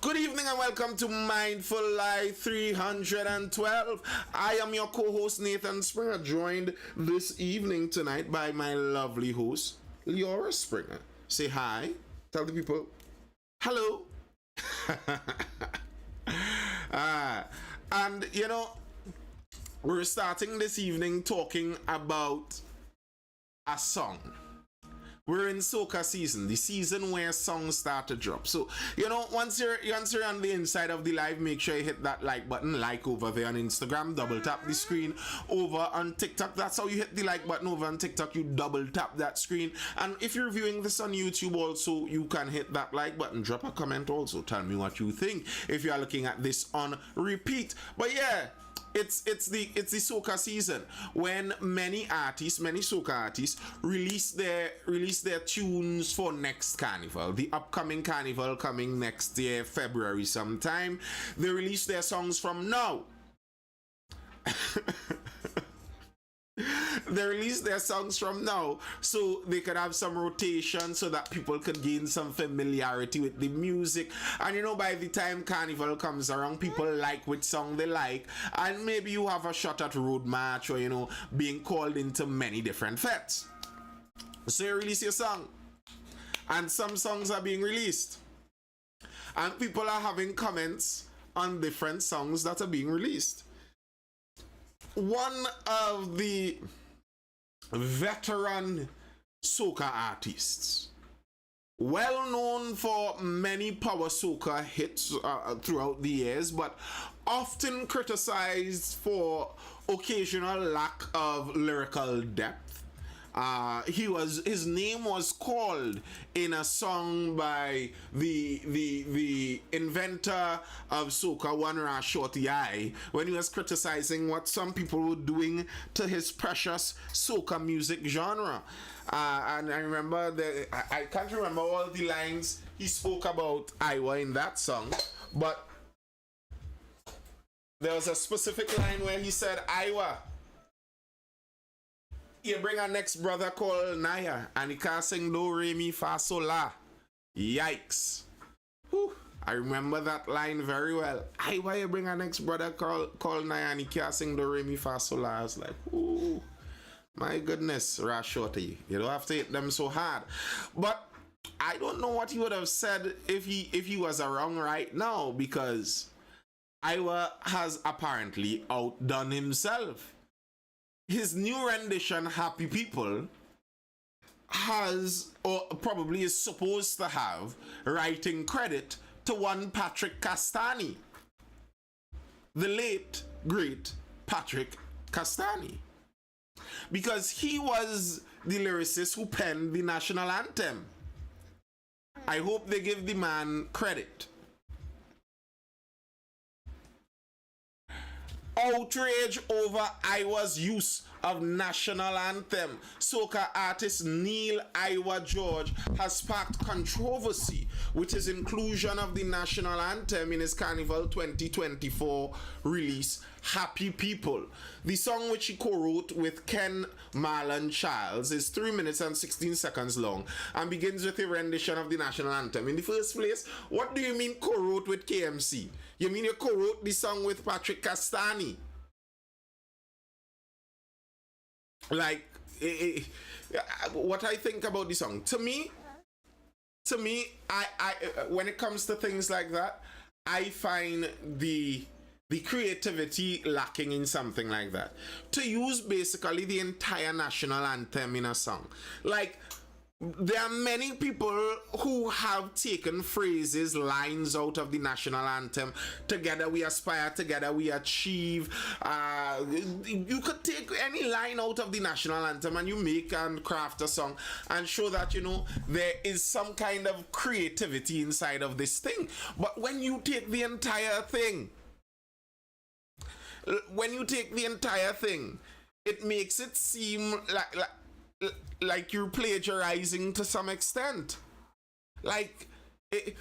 Good evening and welcome to Mindful Live 312. I am your co-host Nathan Springer, joined this evening tonight by my lovely host, Leora Springer. Say hi. Tell the people hello. And we're starting this evening talking about a song. We're in Soca season, the season where songs start to drop. So, once you're on the inside of the live, make sure you hit that like button, like over there on Instagram, double tap the screen. Over on TikTok, that's how you hit the like button over on TikTok, you double tap that screen. And if you're viewing this on YouTube also, you can hit that like button, drop a comment also, tell me what you think if you are looking at this on repeat. But yeah, it's the soca season when many soca artists release their tunes for next carnival, the upcoming carnival coming next year, February sometime. They release their songs from now. They release their songs from now so they could have some rotation so that people could gain some familiarity with the music. And by the time carnival comes around, people like which song they like, and maybe you have a shot at road march or being called into many different fetes. So you release your song, and some songs are being released, and people are having comments on different songs that are being released. One of the veteran soca artists, well known for many power soca hits throughout the years, but often criticized for occasional lack of lyrical depth. His name was called in a song by the inventor of soca, one Shorty I, when he was criticizing what some people were doing to his precious soca music genre. And I remember I can't remember all the lines he spoke about Iowa in that song, but there was a specific line where he said, Iowa, you bring our next brother called Naya, and he can't sing do, re, mi, fa, sol, la. Yikes. Whew. I remember that line very well. Why you bring our next brother called Naya, and he can't sing do, re, mi, fa, sol, la. I was like, ooh, my goodness, Shorty, you don't have to hit them so hard. But I don't know what he would have said if he was around right now, because Iowa has apparently outdone himself. His new rendition, Happy People, has, or probably is supposed to have, writing credit to one Patrick Castani. The late, great Patrick Castani. Because he was the lyricist who penned the national anthem. I hope they give the man credit. Outrage over Iowa's use of national anthem. Soca artist Neil Iowa George has sparked controversy with his inclusion of the national anthem in his Carnival 2024 release, Happy People. The song, which he co-wrote with Ken Marlon Charles, is 3 minutes and 16 seconds long and begins with a rendition of the national anthem. In the first place, what do you mean co-wrote with KMC? You mean you co-wrote the song with Patrick Castani? Like, what I think about the song, to me, I when it comes to things like that, I find the creativity lacking in something like that. To use basically the entire national anthem in a song, like, there are many people who have taken phrases, lines out of the national anthem. Together we aspire, together we achieve. You could take any line out of the national anthem and you make and craft a song and show that, there is some kind of creativity inside of this thing. But when you take the entire thing, it makes it seem like you're plagiarizing to some extent. Like, it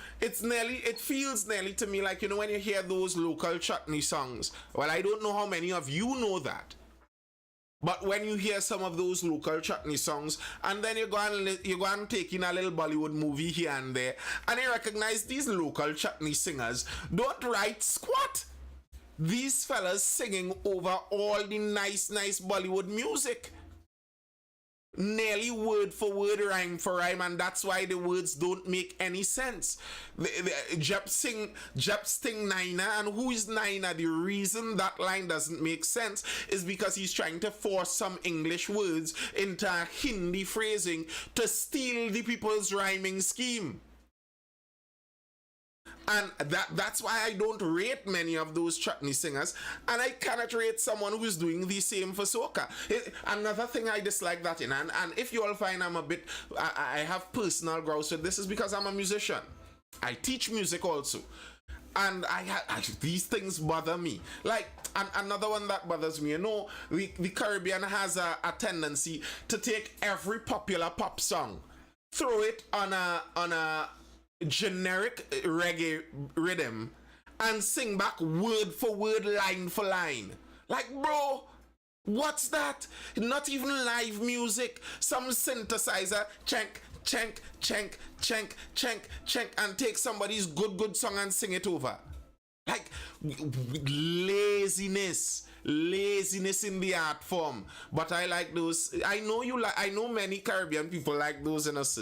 feels nearly to me like, when you hear those local chutney songs. Well, I don't know how many of you know that. But when you hear some of those local chutney songs, and then you go and take in a little Bollywood movie here and there, and you recognize these local chutney singers don't write squat. These fellas singing over all the nice Bollywood music. Nearly word for word, rhyme for rhyme, and that's why the words don't make any sense. Jep sting Naina, and who is Naina? The reason that line doesn't make sense is because he's trying to force some English words into a Hindi phrasing to steal the people's rhyming scheme. And that's why I don't rate many of those chutney singers, and I cannot rate someone who's doing the same for soca. Another thing I dislike that in, and if you all find I'm a bit, I have personal grouse with this, is because I'm a musician. I teach music also. And these things bother me. Like, another one that bothers me, the Caribbean has a tendency to take every popular pop song, throw it on a generic reggae rhythm, and sing back word for word, line for line. Like, bro, what's that? Not even live music. Some synthesizer, chank, chank, chank, chank, chank, chank, and take somebody's good song and sing it over. Like, laziness in the art form. But I like those. I know many Caribbean people like those in us.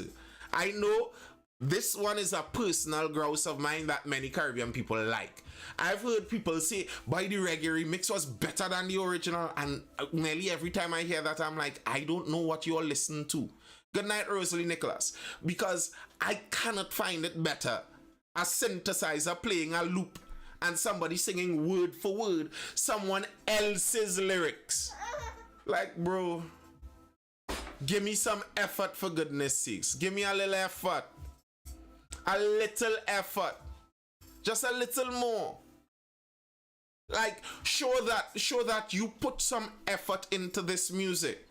I know. This one is a personal grouse of mine that many Caribbean people like. I've heard people say, boy, the reggae remix was better than the original, and nearly every time I hear that, I'm like, I don't know what you all listen to. Good night, Rosalie Nicholas. Because I cannot find it better. A synthesizer playing a loop and somebody singing word for word someone else's lyrics. Like, bro, give me some effort, for goodness sakes. Give me a little effort. A little effort. Just a little more. Like, show that you put some effort into this music.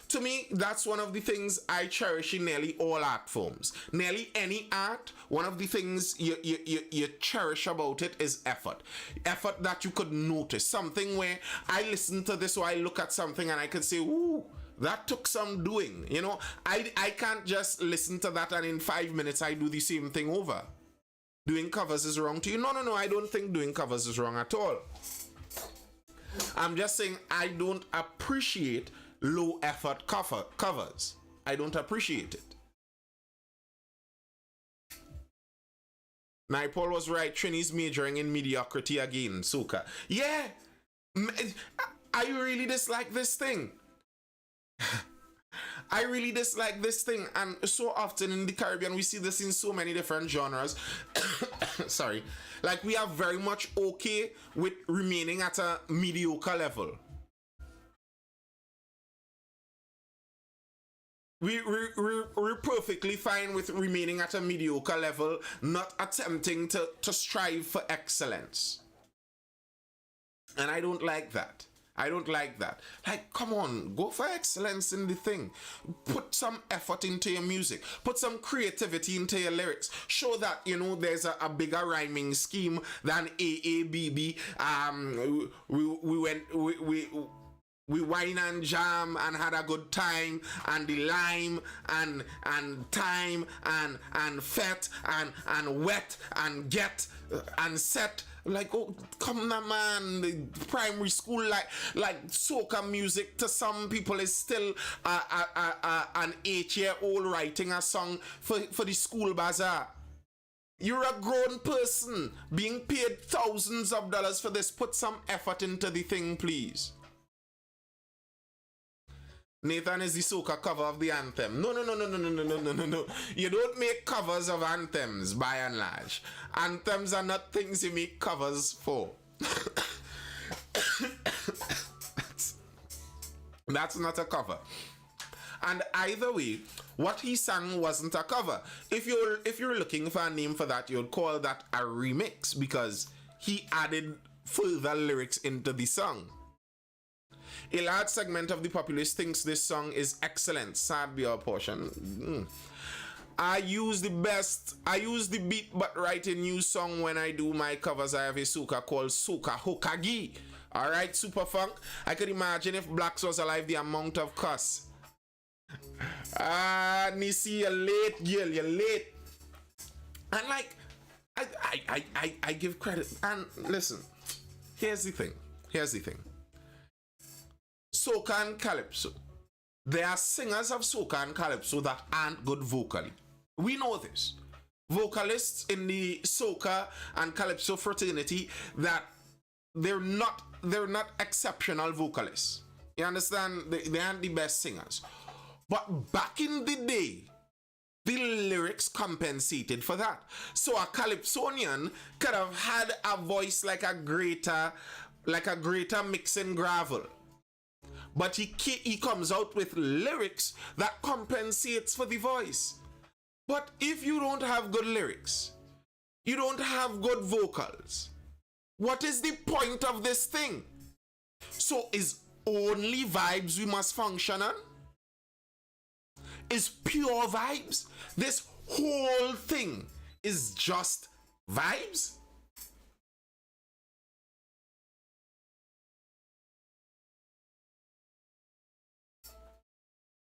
To me, that's one of the things I cherish in nearly all art forms. Nearly any art, one of the things you cherish about it is effort. Effort that you could notice. Something where I listen to this or I look at something and I can say, ooh, that took some doing. I can't just listen to that and in 5 minutes I do the same thing over. Doing covers is wrong to you? No, I don't think doing covers is wrong at all. I'm just saying I don't appreciate low effort covers. I don't appreciate it. Paul was right. Trini's majoring in mediocrity again. Soca. Yeah. I really dislike this thing. I really dislike this thing, and so often in the Caribbean we see this in so many different genres. Sorry. Like, we are very much okay with remaining at a mediocre level. We're perfectly fine with remaining at a mediocre level, not attempting to strive for excellence. And I don't like that. Like, come on, go for excellence in the thing. Put some effort into your music. Put some creativity into your lyrics. Show that, there's a bigger rhyming scheme than AABB. We wine and jam and had a good time, and the lime and time and fet and wet and get and set. Like, oh, come on, man. The primary school, like soca music to some people is still an 8-year-old writing a song for the school bazaar. You're a grown person being paid thousands of dollars for this. Put some effort into the thing, please. Nathan is the soca cover of the anthem. No. You don't make covers of anthems, by and large. Anthems are not things you make covers for. That's not a cover. And either way, what he sang wasn't a cover. If you're looking for a name for that, you'd call that a remix, because he added further lyrics into the song. A large segment of the populace thinks this song is excellent. Sad be our portion. I use the beat but write a new song when I do my covers. I have a soca called Soca Hokagi. All right, Super Funk. I could imagine if Blacks was alive, the amount of cuss. Nisi, you're late, girl. You're late. And like, I give credit. And listen, here's the thing. Soca and Calypso. There are singers of Soca and Calypso that aren't good vocally. We know this. Vocalists in the Soca and Calypso fraternity, that they're not exceptional vocalists. You understand? They aren't the best singers. But back in the day, the lyrics compensated for that. So a Calypsonian could have had a voice like a greater mixing gravel. But he comes out with lyrics that compensates for the voice. But if you don't have good lyrics, you don't have good vocals, what is the point of this thing? So is only vibes we must function on? Is pure vibes? This whole thing is just vibes?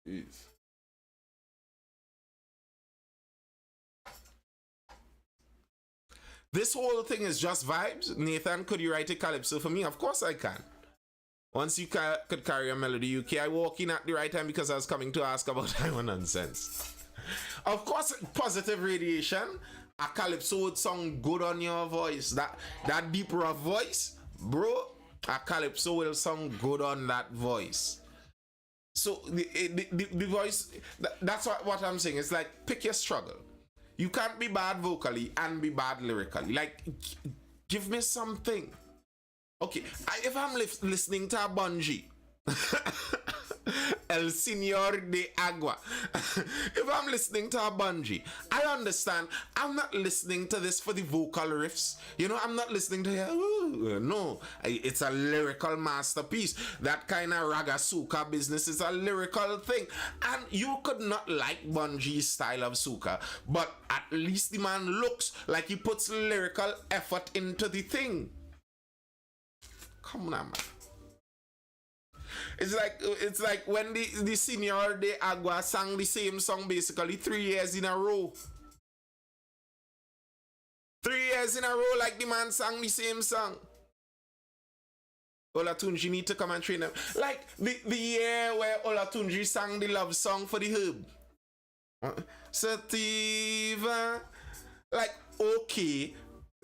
Jeez. This whole thing is just vibes? Nathan, could you write a calypso for me? Of course I can. Once you could carry a melody UK, I walk in at the right time because I was coming to ask about Iowa nonsense. Of course, positive radiation. A calypso would sound good on your voice. That deep rough voice, bro, a calypso will sound good on that voice. So the voice, that's what I'm saying. It's like, pick your struggle. You can't be bad vocally and be bad lyrically. Like, give me something. Okay, if I'm listening to a bungee, El Señor de Agua. If I'm listening to a bungee, I understand. I'm not listening to this for the vocal riffs. You know, I'm not listening to no. It's a lyrical masterpiece. That kind of raga soca business is a lyrical thing. And you could not like Bungee's style of soca, but at least the man looks like he puts lyrical effort into the thing. Come on, man. It's like when the Señor de Agua sang the same song basically 3 years in a row. 3 years in a row, like the man sang the same song. Olatunji need to come and train them. Like the year where Olatunji sang the love song for the herb. Sativa. Like, okay,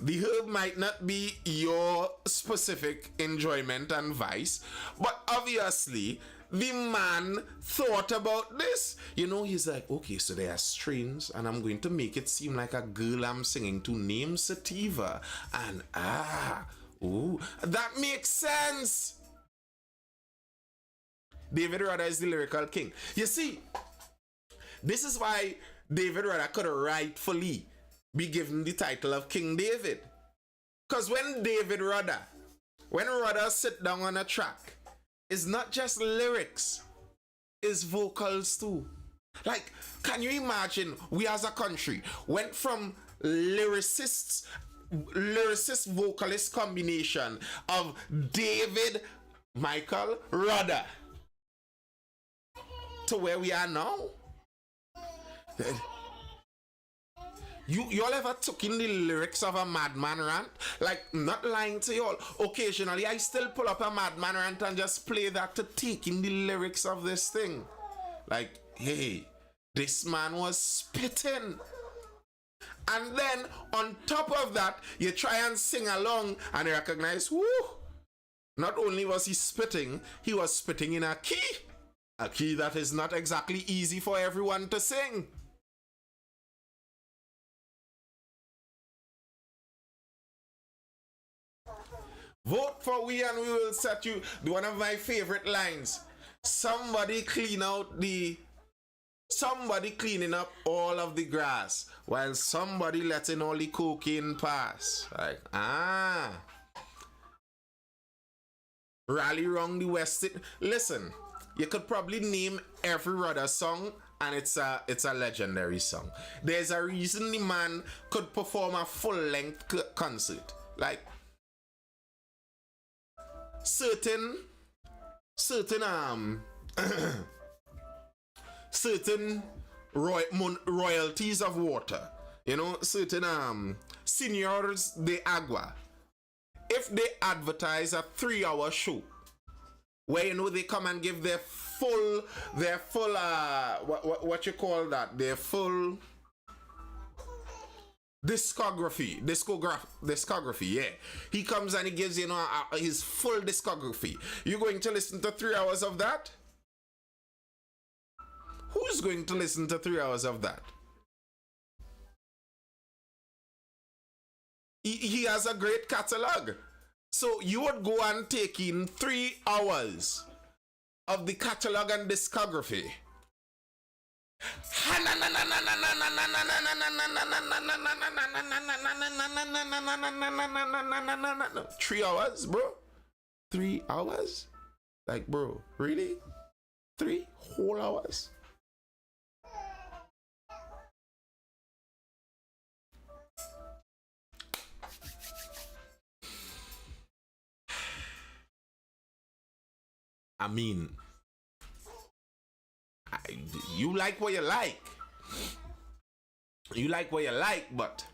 the herb might not be your specific enjoyment and vice, but obviously the man thought about this. You know, he's like, okay, so there are strings, and I'm going to make it seem like a girl I'm singing to named Sativa. And that makes sense. David Rudder is the lyrical king. You see, this is why David Rudder could rightfully be given the title of King David. Because when Rudder sit down on a track, it's not just lyrics, it's vocals too. Like, can you imagine we as a country went from lyricist vocalist combination of David Michael Rudder to where we are now? Y'all ever took in the lyrics of a Madman rant? Like, not lying to y'all. Occasionally, I still pull up a Madman rant and just play that to take in the lyrics of this thing. Like, hey, this man was spitting. And then, on top of that, you try and sing along and you recognize, whoo, not only was he spitting, he was spitting in a key that is not exactly easy for everyone to sing. Vote for we and we will set you. One of my favorite lines. Somebody cleaning up all of the grass while somebody letting all the cocaine pass. Like, rally round the West. Listen, you could probably name every Rudder song and it's a legendary song. There's a reason the man could perform a full-length concert. Like, certain certain royalties of water, you know, certain seniors de agua, if they advertise a 3-hour show where, you know, they come and give their full what you call that, their full discography, yeah. He comes and he gives, you know, his full discography. You're going to listen to 3 hours of that? Who's going to listen to 3 hours of that? He has a great catalog. So you would go and take in 3 hours of the catalog and discography. 3 hours, bro? 3 hours? Like, bro, really? 3 whole hours? I mean, you like what you like. You like what you like, but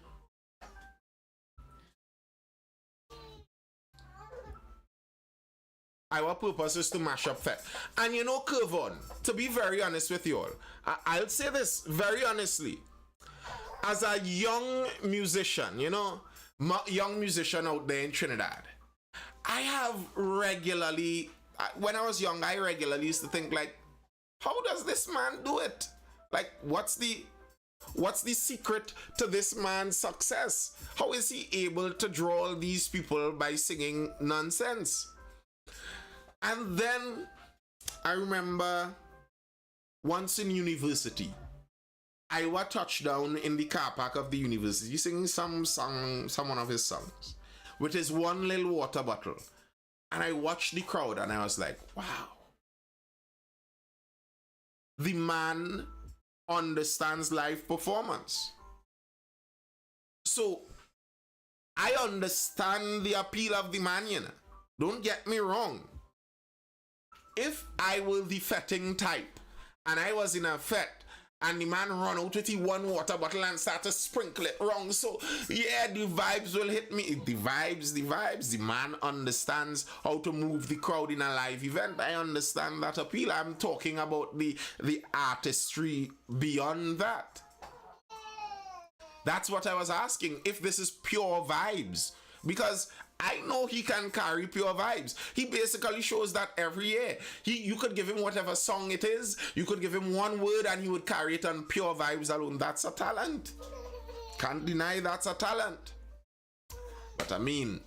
our purpose is to mash up fat. And you know, curve on, to be very honest with you all, I'll say this very honestly. As a young musician, you know, young musician out there in Trinidad, I have regularly, when I was young, I regularly used to think like, how does this man do it? Like, what's the secret to this man's success? How is he able to draw all these people by singing nonsense? And then I remember once in university, I was touchdown in the car park of the university singing some one of his songs with his one little water bottle. And I watched the crowd and I was like, wow. The man understands live performance. So I understand the appeal of the man, you know. Don't get me wrong. If I were the fetting type and I was in a fet and the man run out with the one water bottle and start to sprinkle it wrong, so yeah, the vibes will hit me. The vibes. The man understands how to move the crowd in a live event. I understand that appeal. I'm talking about the artistry beyond that. That's what I was asking, if this is pure vibes. Because I know he can carry pure vibes. He basically shows that every year. You could give him whatever song it is, you could give him one word and he would carry it on pure vibes alone. That's a talent. Can't deny that's a talent. But I mean,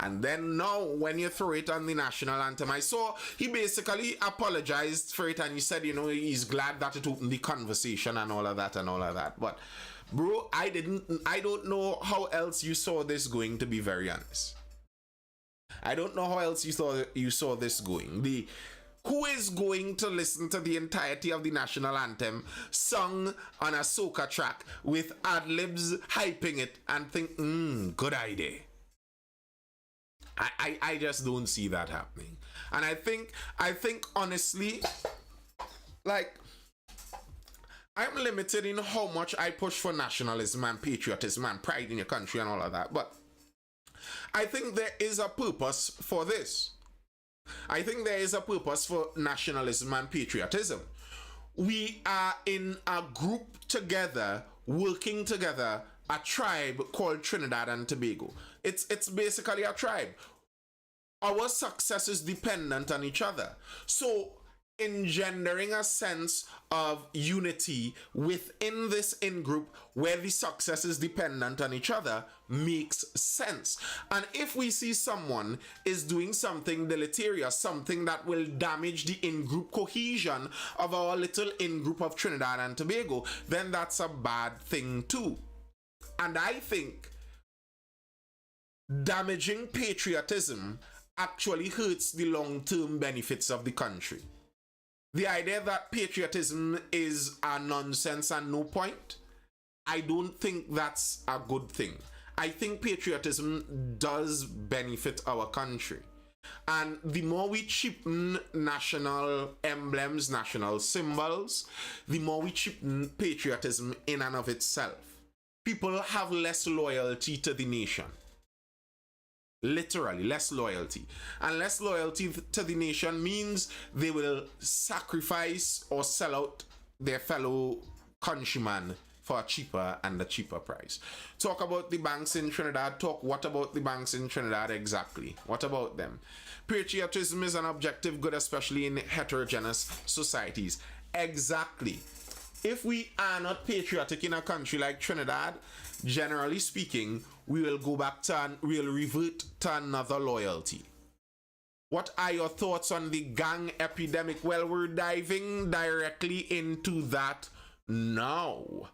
and then now when you throw it on the national anthem, I saw he basically apologized for it and he said, you know, he's glad that it opened the conversation and all of that. But bro, I don't know how else you saw this going, to be very honest. I don't know how else you saw this going. Who is going to listen to the entirety of the national anthem sung on a soca track with ad-libs hyping it and think, good idea? I just don't see that happening. And I think honestly, like, I'm limited in how much I push for nationalism and patriotism and pride in your country and all of that. But I think there is a purpose for this. I think there is a purpose for nationalism and patriotism. We are in a group together, working together, a tribe called Trinidad and Tobago. It's basically a tribe. Our success is dependent on each other. So engendering a sense of unity within this in-group where the success is dependent on each other makes sense. And if we see someone is doing something deleterious, something that will damage the in-group cohesion of our little in-group of Trinidad and Tobago, then that's a bad thing too. And I think damaging patriotism actually hurts the long-term benefits of the country. The idea that patriotism is a nonsense and no point, I don't think that's a good thing. I think patriotism does benefit our country. And the more we cheapen national emblems, national symbols, the more we cheapen patriotism in and of itself. People have less loyalty to the nation. Literally, less loyalty. And less loyalty to the nation means they will sacrifice or sell out their fellow countrymen for a cheaper price. Talk about the banks in Trinidad. What about the banks in Trinidad exactly? What about them? Patriotism is an objective good, especially in heterogeneous societies. Exactly. If we are not patriotic in a country like Trinidad, generally speaking, we will go back to we'll revert to another loyalty. What are your thoughts on the gang epidemic? Well, we're diving directly into that now.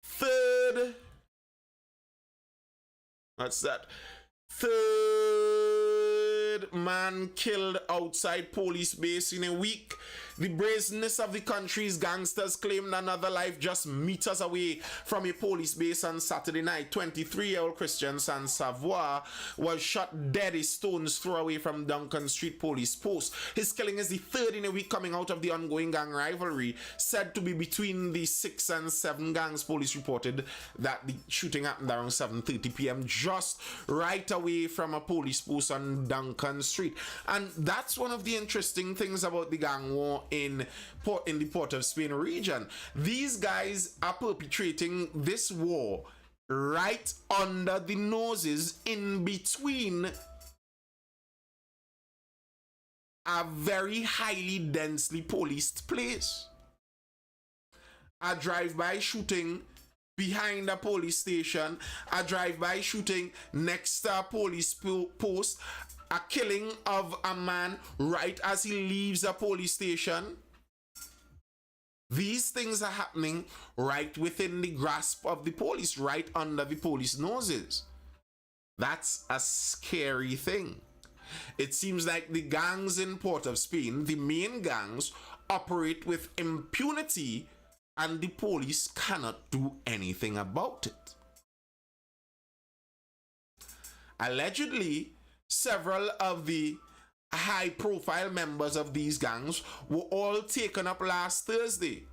Third man killed outside police base in a week. The brazenness of the country's gangsters claimed another life just meters away from a police base on Saturday night. 23-year-old Christian Sansavoy was shot dead a stone's throw away from Duncan Street police post. His killing is the third in a week coming out of the ongoing gang rivalry, said to be between the 6 and 7 gangs. Police reported that the shooting happened around 7:30 p.m. just right away from a police post on Duncan Street. And that's one of the interesting things about the gang war in the Port of Spain region. These guys are perpetrating this war right under the noses, in between a very highly densely policed place. A drive-by shooting behind a police station, a drive-by shooting next to a police post, a killing of a man right as he leaves a police station. These things are happening right within the grasp of the police, right under the police noses. That's a scary thing. It seems like the gangs in Port of Spain, the main gangs, operate with impunity and the police cannot do anything about it. Allegedly, several of the high-profile members of these gangs were all taken up last Thursday.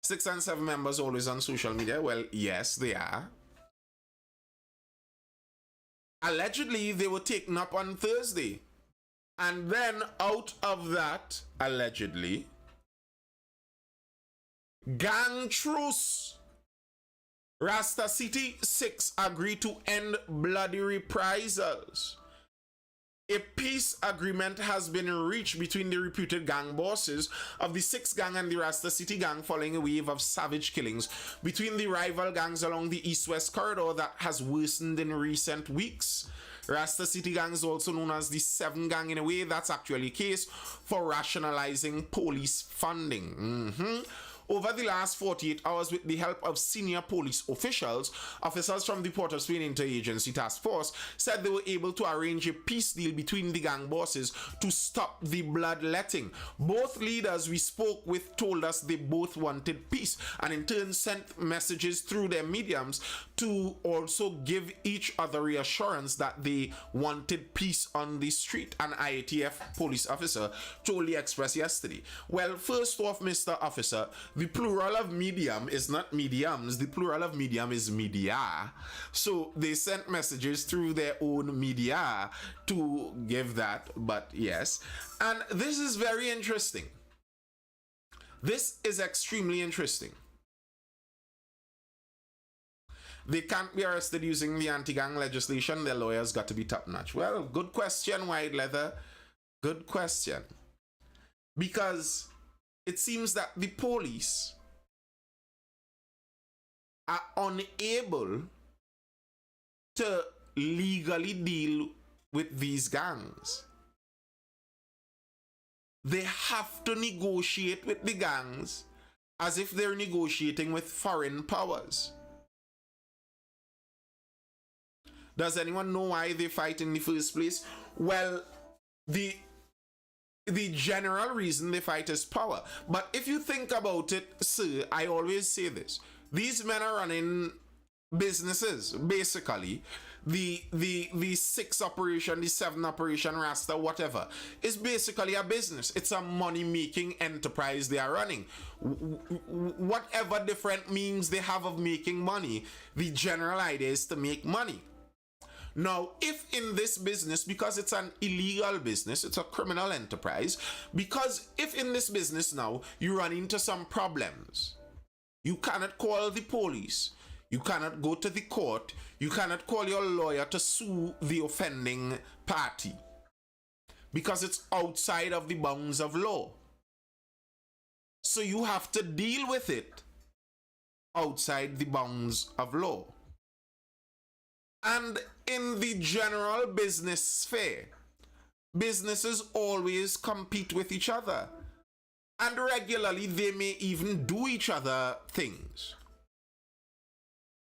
6 and 7 members always on social media. Well, yes, they are. Allegedly, they were taken up on Thursday. And then out of that, allegedly, gang truce. Rasta City 6 agreed to end bloody reprisals. A peace agreement has been reached between the reputed gang bosses of the 6 gang and the Rasta City gang following a wave of savage killings between the rival gangs along the east-west corridor that has worsened in recent weeks. Rasta City gang is also known as the 7 gang in a way that's actually a case for rationalizing police funding. Over the last 48 hours, with the help of senior police officials, officers from the Port of Spain Interagency Task Force said they were able to arrange a peace deal between the gang bosses to stop the bloodletting. Both leaders we spoke with told us they both wanted peace and in turn sent messages through their mediums to also give each other reassurance that they wanted peace on the street, an IATF police officer told the Express yesterday. Well, first off, Mr. Officer, the plural of medium is not mediums. The plural of medium is media. So they sent messages through their own media to give that, but yes. And this is very interesting. This is extremely interesting. They can't be arrested using the anti-gang legislation. Their lawyers got to be top-notch. Well, good question, White Leather. Good question. Because it seems that the police are unable to legally deal with these gangs. They have to negotiate with the gangs as if they're negotiating with foreign powers. Does anyone know why they fight in the first place? Well, the the general reason they fight is power. But if you think about it, sir, I always say this. These men are running businesses, basically. The 6 operation, the 7 operation, Rasta, whatever, is basically a business. It's a money-making enterprise they are running. Whatever different means they have of making money, the general idea is to make money. Now, if in this business, because it's an illegal business, it's a criminal enterprise, because if in this business now you run into some problems, you cannot call the police, you cannot go to the court, you cannot call your lawyer to sue the offending party, because it's outside of the bounds of law. So you have to deal with it outside the bounds of law. And in the general business sphere, businesses always compete with each other. And regularly, they may even do each other things.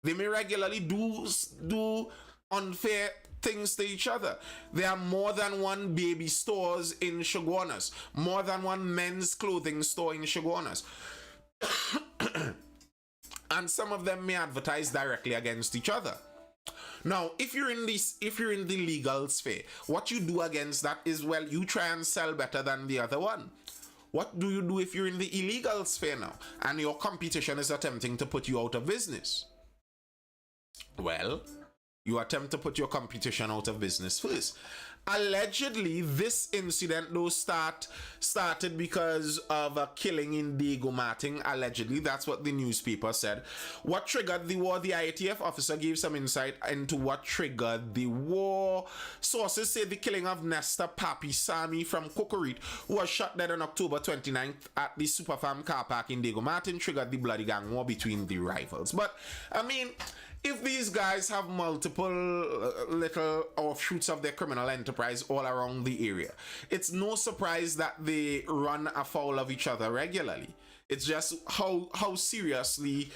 They may regularly do unfair things to each other. There are more than one baby stores in Shogunas, more than one men's clothing store in Shogunas. And some of them may advertise directly against each other. Now, if you're in the legal sphere, what you do against that is, well, you try and sell better than the other one. What do you do if you're in the illegal sphere now and your competition is attempting to put you out of business? Well, you attempt to put your competition out of business first. Allegedly, this incident though started because of a killing in Diego Martin. Allegedly, that's what the newspaper said. What triggered the war? The IATF officer gave some insight into what triggered the war. Sources say the killing of Nesta Papi Sami from Kokorit, who was shot dead on October 29th at the Superfarm car park in Diego Martin, triggered the bloody gang war between the rivals. But, I mean, if these guys have multiple little offshoots of their criminal enterprise all around the area, it's no surprise that they run afoul of each other regularly. It's just how seriously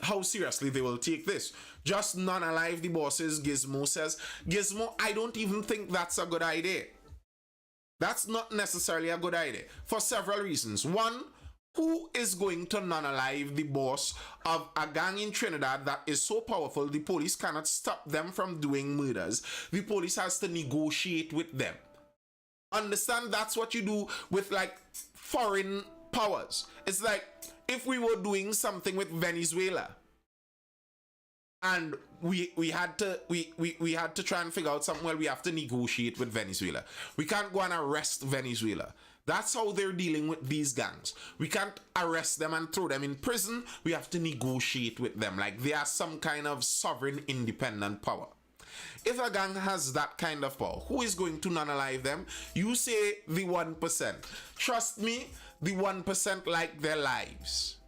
they will take this. Just none alive, the bosses, Gizmo says. Gizmo, I don't even think that's a good idea. That's not necessarily a good idea for several reasons. One, who is going to non-alive the boss of a gang in Trinidad that is so powerful the police cannot stop them from doing murders? The police has to negotiate with them. Understand, that's what you do with like foreign powers. It's like if we were doing something with Venezuela and we had to try and figure out something. Well, we have to negotiate with Venezuela. We can't go and arrest Venezuela. That's how they're dealing with these gangs. We can't arrest them and throw them in prison. We have to negotiate with them like they are some kind of sovereign independent power. If a gang has that kind of power, who is going to non-alive them? You say the 1%. Trust me, the 1% like their lives.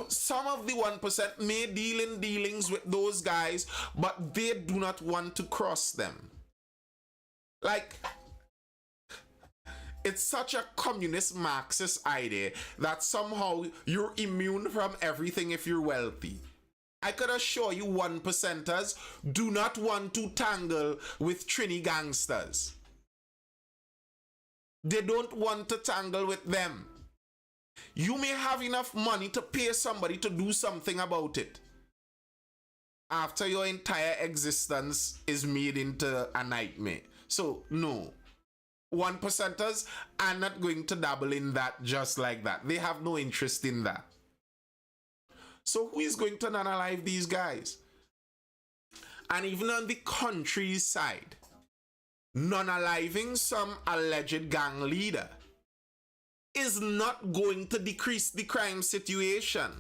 Some of the 1% may deal in dealings with those guys, but they do not want to cross them. Like, it's such a communist Marxist idea that somehow you're immune from everything if you're wealthy. I could assure you 1%ers do not want to tangle with Trini gangsters. They don't want to tangle with them. You may have enough money to pay somebody to do something about it after your entire existence is made into a nightmare. So, no. 1%ers are not going to dabble in that just like that. They have no interest in that. So who is going to non-alive these guys? And even on the countryside, non-aliving some alleged gang leader is not going to decrease the crime situation.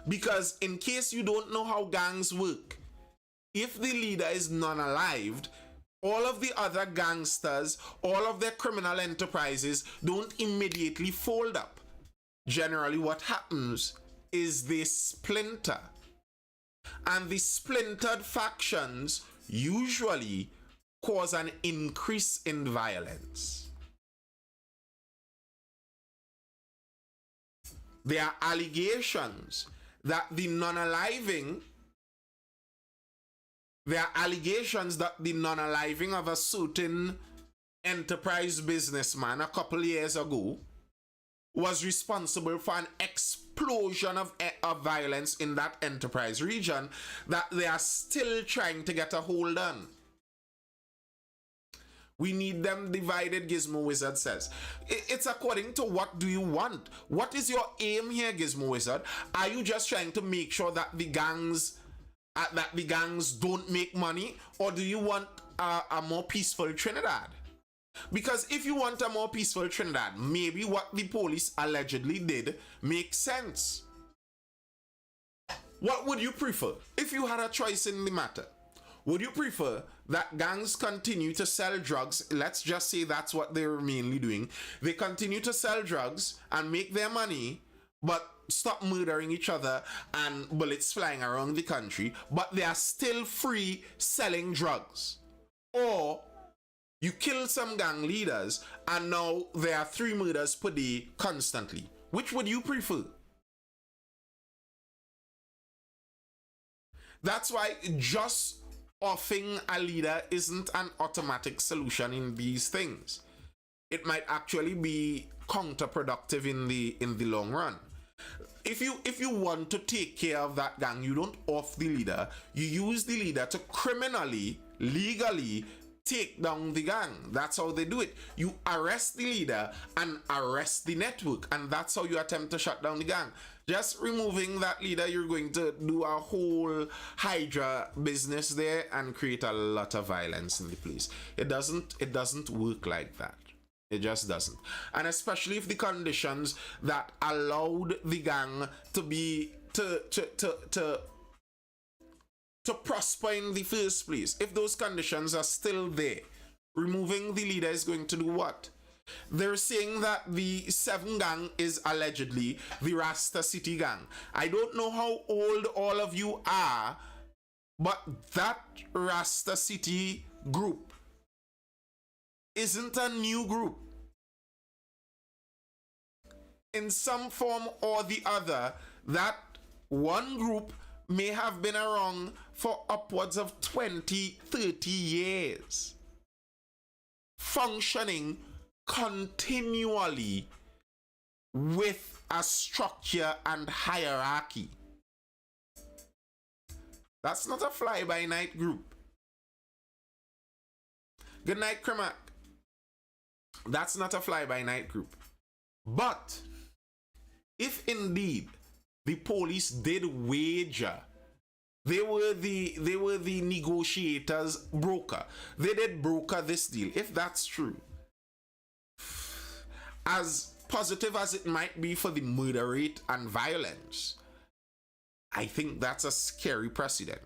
Because in case you don't know how gangs work, if the leader is non-alived, all of the other gangsters, all of their criminal enterprises don't immediately fold up. Generally, what happens is they splinter. And the splintered factions usually cause an increase in violence. There are allegations that the non-aliving There are allegations that the non-aliving of a certain enterprise businessman a couple years ago was responsible for an explosion of violence in that enterprise region that they are still trying to get a hold on. We need them divided, Gizmo Wizard says. It's according to what do you want? What is your aim here, Gizmo Wizard? Are you just trying to make sure that the gangs don't make money, or do you want a more peaceful Trinidad? Because if you want a more peaceful Trinidad, maybe what the police allegedly did makes sense. What would you prefer if you had a choice in the matter? Would you prefer that gangs continue to sell drugs? Let's just say that's what they're mainly doing. They continue to sell drugs and make their money, but stop murdering each other and bullets flying around the country, but they are still free selling drugs. Or you kill some gang leaders and now there are 3 murders per day constantly. Which would you prefer? That's why just offing a leader isn't an automatic solution in these things. It might actually be counterproductive in the long run. If you want to take care of that gang, you don't off the leader. You use the leader to criminally, legally take down the gang. That's how they do it. You arrest the leader and arrest the network, and that's how you attempt to shut down the gang. Just removing that leader, you're going to do a whole Hydra business there and create a lot of violence in the place. It doesn't work like that. It just doesn't. And especially if the conditions that allowed the gang to be to prosper in the first place, if those conditions are still there, removing the leader is going to do what? They're saying that the 7 gang is allegedly the Rasta City gang. I don't know how old all of you are, but that Rasta City group isn't a new group. In some form or the other, that one group may have been around for upwards of 20, 30 years, functioning continually with a structure and hierarchy. That's not a fly-by-night group. Good night, Kremak. That's not a fly-by-night group. But if indeed the police did wager, they were the negotiators, broker. They did broker this deal. If that's true, as positive as it might be for the murder rate and violence, I think that's a scary precedent.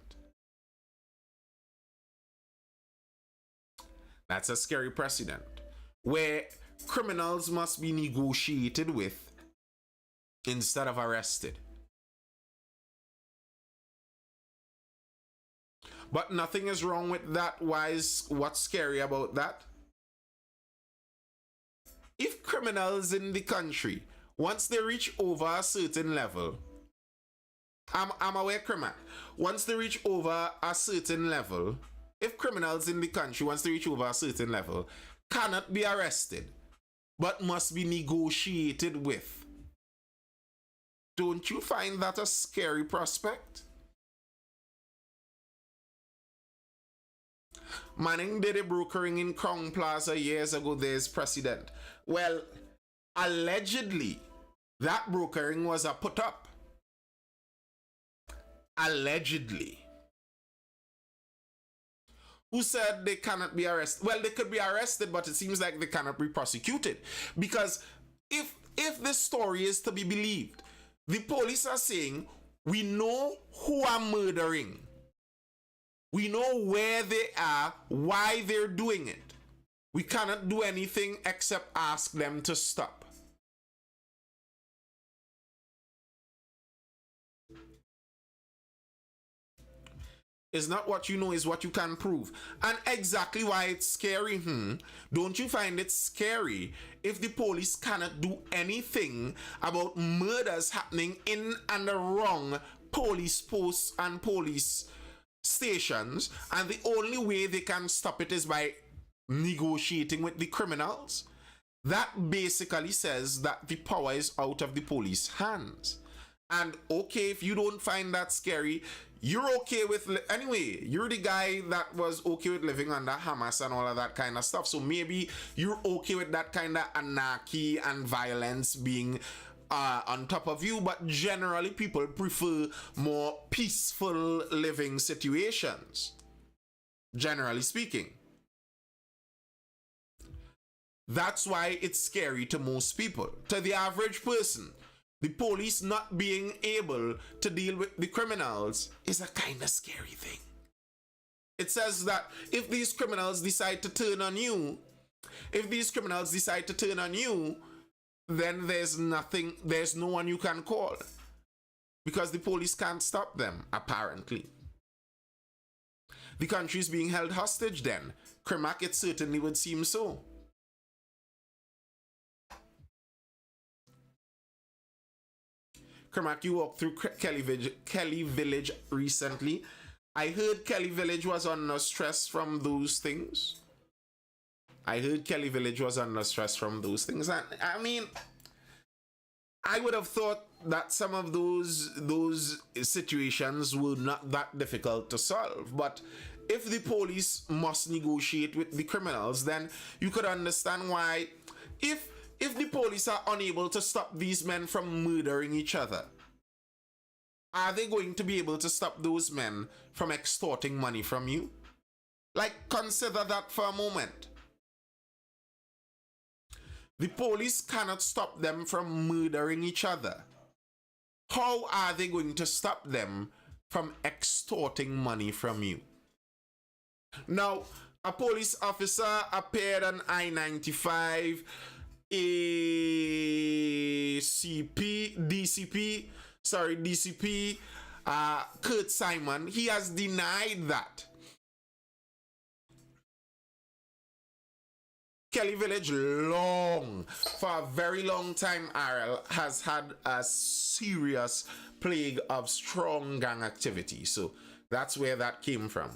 That's a scary precedent where criminals must be negotiated with instead of arrested. But nothing is wrong with that. What's scary about that? If criminals in the country, once they reach over a certain level, I'm aware, Kremak, once they reach over a certain level, if criminals in the country, once they reach over a certain level, cannot be arrested, but must be negotiated with, don't you find that a scary prospect? Manning did a brokering in Crown Plaza years ago. There's precedent. Well, allegedly, that brokering was a put-up. Allegedly. Who said they cannot be arrested? Well, they could be arrested, but it seems like they cannot be prosecuted. Because if this story is to be believed, the police are saying, we know who are murdering. We know where they are, why they're doing it. We cannot do anything except ask them to stop. It's not what you know, is what you can prove. And exactly why it's scary. Don't you find it scary if the police cannot do anything about murders happening in and around police posts and police stations, and the only way they can stop it is by negotiating with the criminals. That basically says that the power is out of the police hands. And okay, if you don't find that scary, you're okay with anyway, you're the guy that was okay with living under Hamas and all of that kind of stuff, so maybe you're okay with that kind of anarchy and violence being on top of you. But generally people prefer more peaceful living situations, generally speaking. That's why it's scary to most people. To the average person, the police not being able to deal with the criminals is a kind of scary thing. It says that if these criminals decide to turn on you, then there's no one you can call, because the police can't stop them, apparently. The country is being held hostage then. Kermack, it certainly would seem so. Kermack, you walked through Kelly Village recently. I heard Kelly Village was under stress from those things. And I mean, I would have thought that some of those situations were not that difficult to solve. But if the police must negotiate with the criminals, then you could understand why, if the police are unable to stop these men from murdering each other, are they going to be able to stop those men from extorting money from you? Like, consider that for a moment. The police cannot stop them from murdering each other. How are they going to stop them from extorting money from you? Now, a police officer appeared on I-95, DCP Kurt Simon. He has denied that Kelly Village for a very long time, RL, has had a serious plague of strong gang activity. So that's where that came from.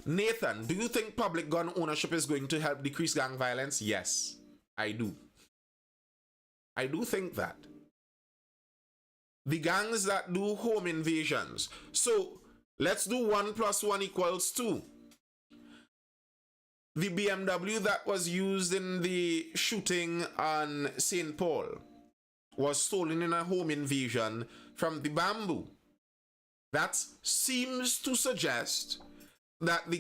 Nathan, do you think public gun ownership is going to help decrease gang violence? Yes, I do. I do think that. The gangs that do home invasions. So let's do 1 + 1 = 2. The BMW that was used in the shooting on St. Paul was stolen in a home invasion from the Bamboo. That seems to suggest that the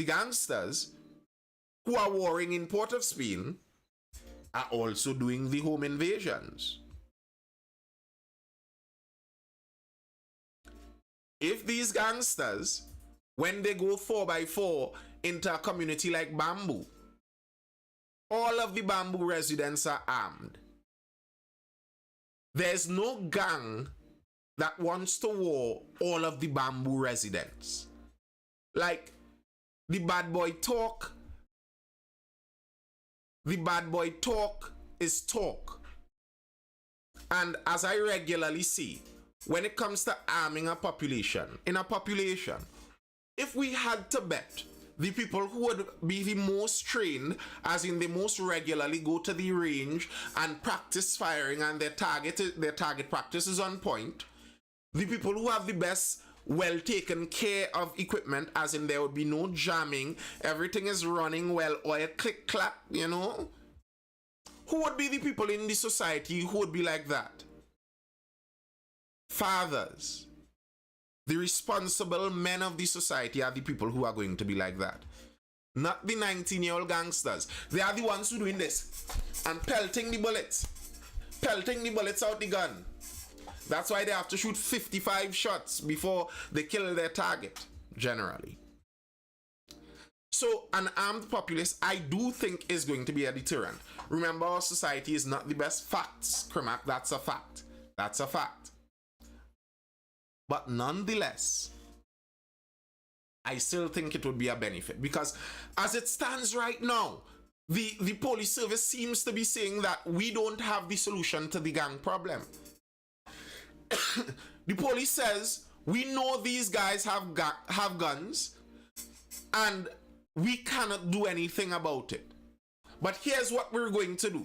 gangsters who are warring in Port of Spain are also doing the home invasions. If these gangsters, when they go 4x4 into a community like Bamboo, all of the Bamboo residents are armed. There's no gang that wants to war all of the Bamboo residents. Like, the bad boy talk is talk. And as I regularly see, when it comes to arming a population, if we had to bet, the people who would be the most trained, as in the most regularly go to the range and practice firing, and their target practice is on point, the people who have the best well taken care of equipment, as in there would be no jamming, everything is running well, oil click clap, you know, who would be the people in the society who would be like that? Fathers. The responsible men of the society are the people who are going to be like that. Not the 19-year-old gangsters. They are the ones who are doing this and pelting the bullets out the gun. That's why they have to shoot 55 shots before they kill their target, generally. So an armed populace, I do think, is going to be a deterrent. Remember, our society is not the best. Facts, Kermack, that's a fact. That's a fact. But nonetheless, I still think it would be a benefit, because as it stands right now, the police service seems to be saying that we don't have the solution to the gang problem. The police says, we know these guys have guns and we cannot do anything about it. But here's what we're going to do.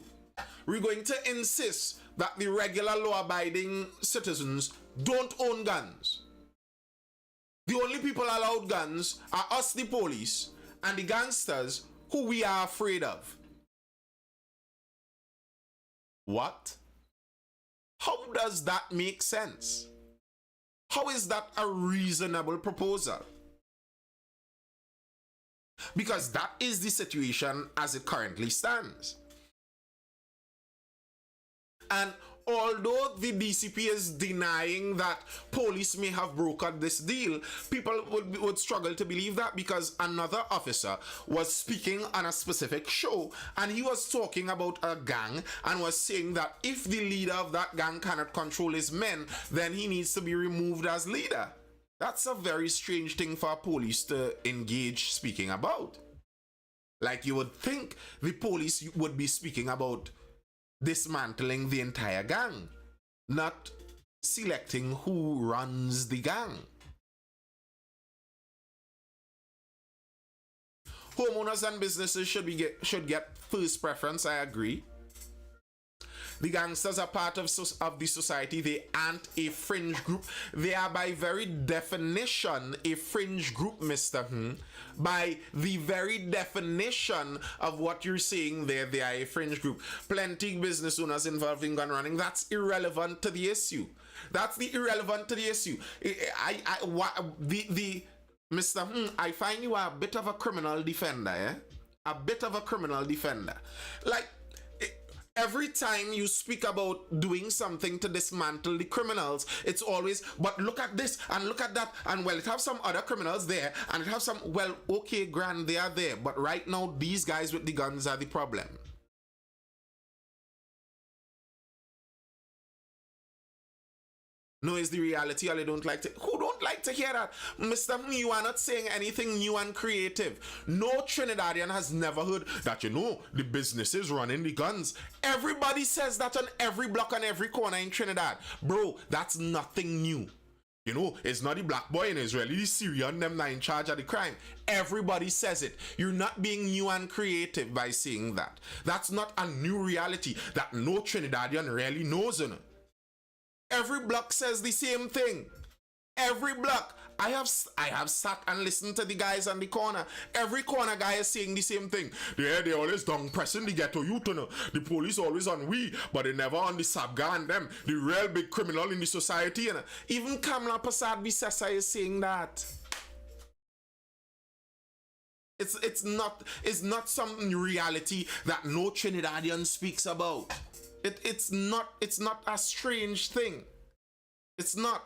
We're going to insist that the regular law-abiding citizens don't own guns. The only people allowed guns are us, the police, and the gangsters who we are afraid of. What? How does that make sense? How is that a reasonable proposal? Because that is the situation as it currently stands. And although the DCP is denying that police may have brokered this deal, people would struggle to believe that, because another officer was speaking on a specific show and he was talking about a gang and was saying that if the leader of that gang cannot control his men, then he needs to be removed as leader. That's a very strange thing for police to engage speaking about. Like, you would think the police would be speaking about dismantling the entire gang, not selecting who runs the gang. Homeowners and businesses should get first preference, I agree. The gangsters are part of the society. They aren't a fringe group. They are by very definition a fringe group, Mr. By the very definition of what you're saying there, they are a fringe group. Plenty business owners involved in gun running. That's irrelevant to the issue. That's the irrelevant to the issue. Mr. I find you are a bit of a criminal defender, eh? A bit of a criminal defender. Like, every time you speak about doing something to dismantle the criminals, it's always, but look at this and look at that, and well, it have some other criminals there, and it have some, well, okay, grand, they are there, but right now, these guys with the guns are the problem. No, is the reality, or they don't like to. Who don't like to hear that? Mr. You are not saying anything new and creative. No Trinidadian has never heard that, the business is running the guns. Everybody says that on every block, on every corner in Trinidad. Bro, that's nothing new. It's not the black boy in Israel, the Syrian, them not in charge of the crime. Everybody says it. You're not being new and creative by saying that. That's not a new reality that no Trinidadian really knows. Every block says the same thing. Every block. I have sat and listened to the guys on the corner. Every corner guy is saying the same thing. They always down pressing the ghetto youth. The police always on we, but they never on the Sabga and them. The real big criminal in the society. Even Kamla Prasad Bisesa is saying that. It's not some reality that no Trinidadian speaks about. It's not a strange thing. It's not.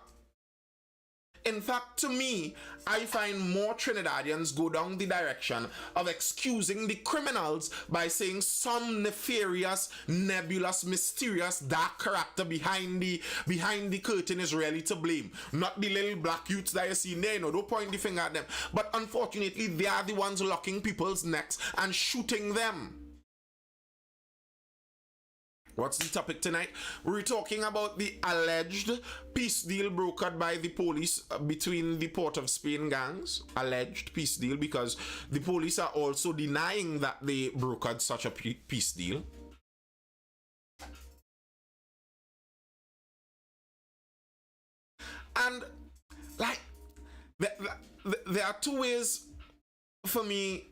In fact, to me, I find more Trinidadians go down the direction of excusing the criminals by saying some nefarious, nebulous, mysterious, dark character behind the curtain is really to blame. Not the little black youths that you see there, don't point the finger at them. But unfortunately, they are the ones locking people's necks and shooting them. What's the topic tonight? We're talking about the alleged peace deal brokered by the police between the Port of Spain gangs. Alleged peace deal, because the police are also denying that they brokered such a peace deal. And, like, there are two ways for me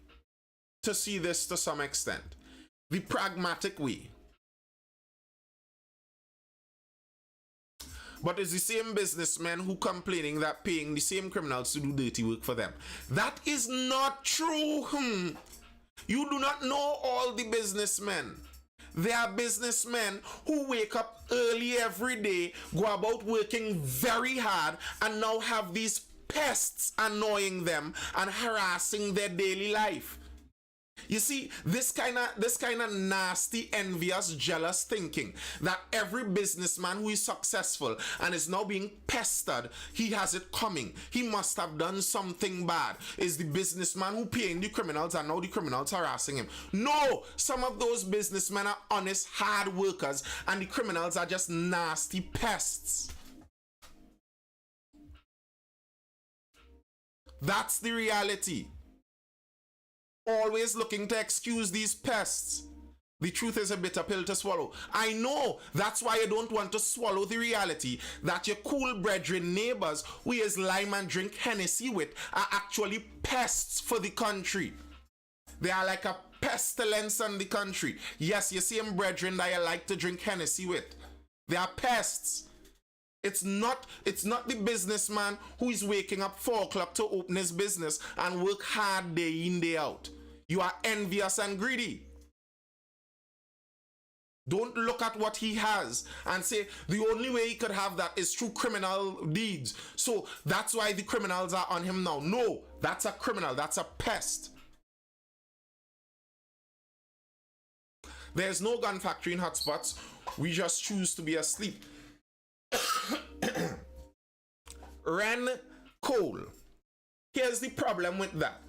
to see this to some extent. The pragmatic way. But it's the same businessmen who complaining that paying the same criminals to do dirty work for them. That is not true. You do not know all the businessmen. There are businessmen who wake up early every day, go about working very hard, and now have these pests annoying them and harassing their daily life. You see, this kind of nasty, envious, jealous thinking that every businessman who is successful and is now being pestered, he has it coming. He must have done something bad. Is the businessman who paying the criminals and now the criminals harassing him? No! Some of those businessmen are honest, hard workers and the criminals are just nasty pests. That's the reality. Always looking to excuse these pests. The truth is a bitter pill to swallow. I know that's why you don't want to swallow the reality that your cool brethren neighbors who is lime and drink Hennessy with are actually pests for the country. They are like a pestilence on the country. Yes, you see them brethren that you like to drink Hennessy with. They are pests. It's not the businessman who is waking up 4 o'clock to open his business and work hard day in, day out. You are envious and greedy. Don't look at what he has and say the only way he could have that is through criminal deeds. So that's why the criminals are on him now. No, that's a criminal. That's a pest. There's no gun factory in hotspots. We just choose to be asleep. Ren Cole. Here's the problem with that.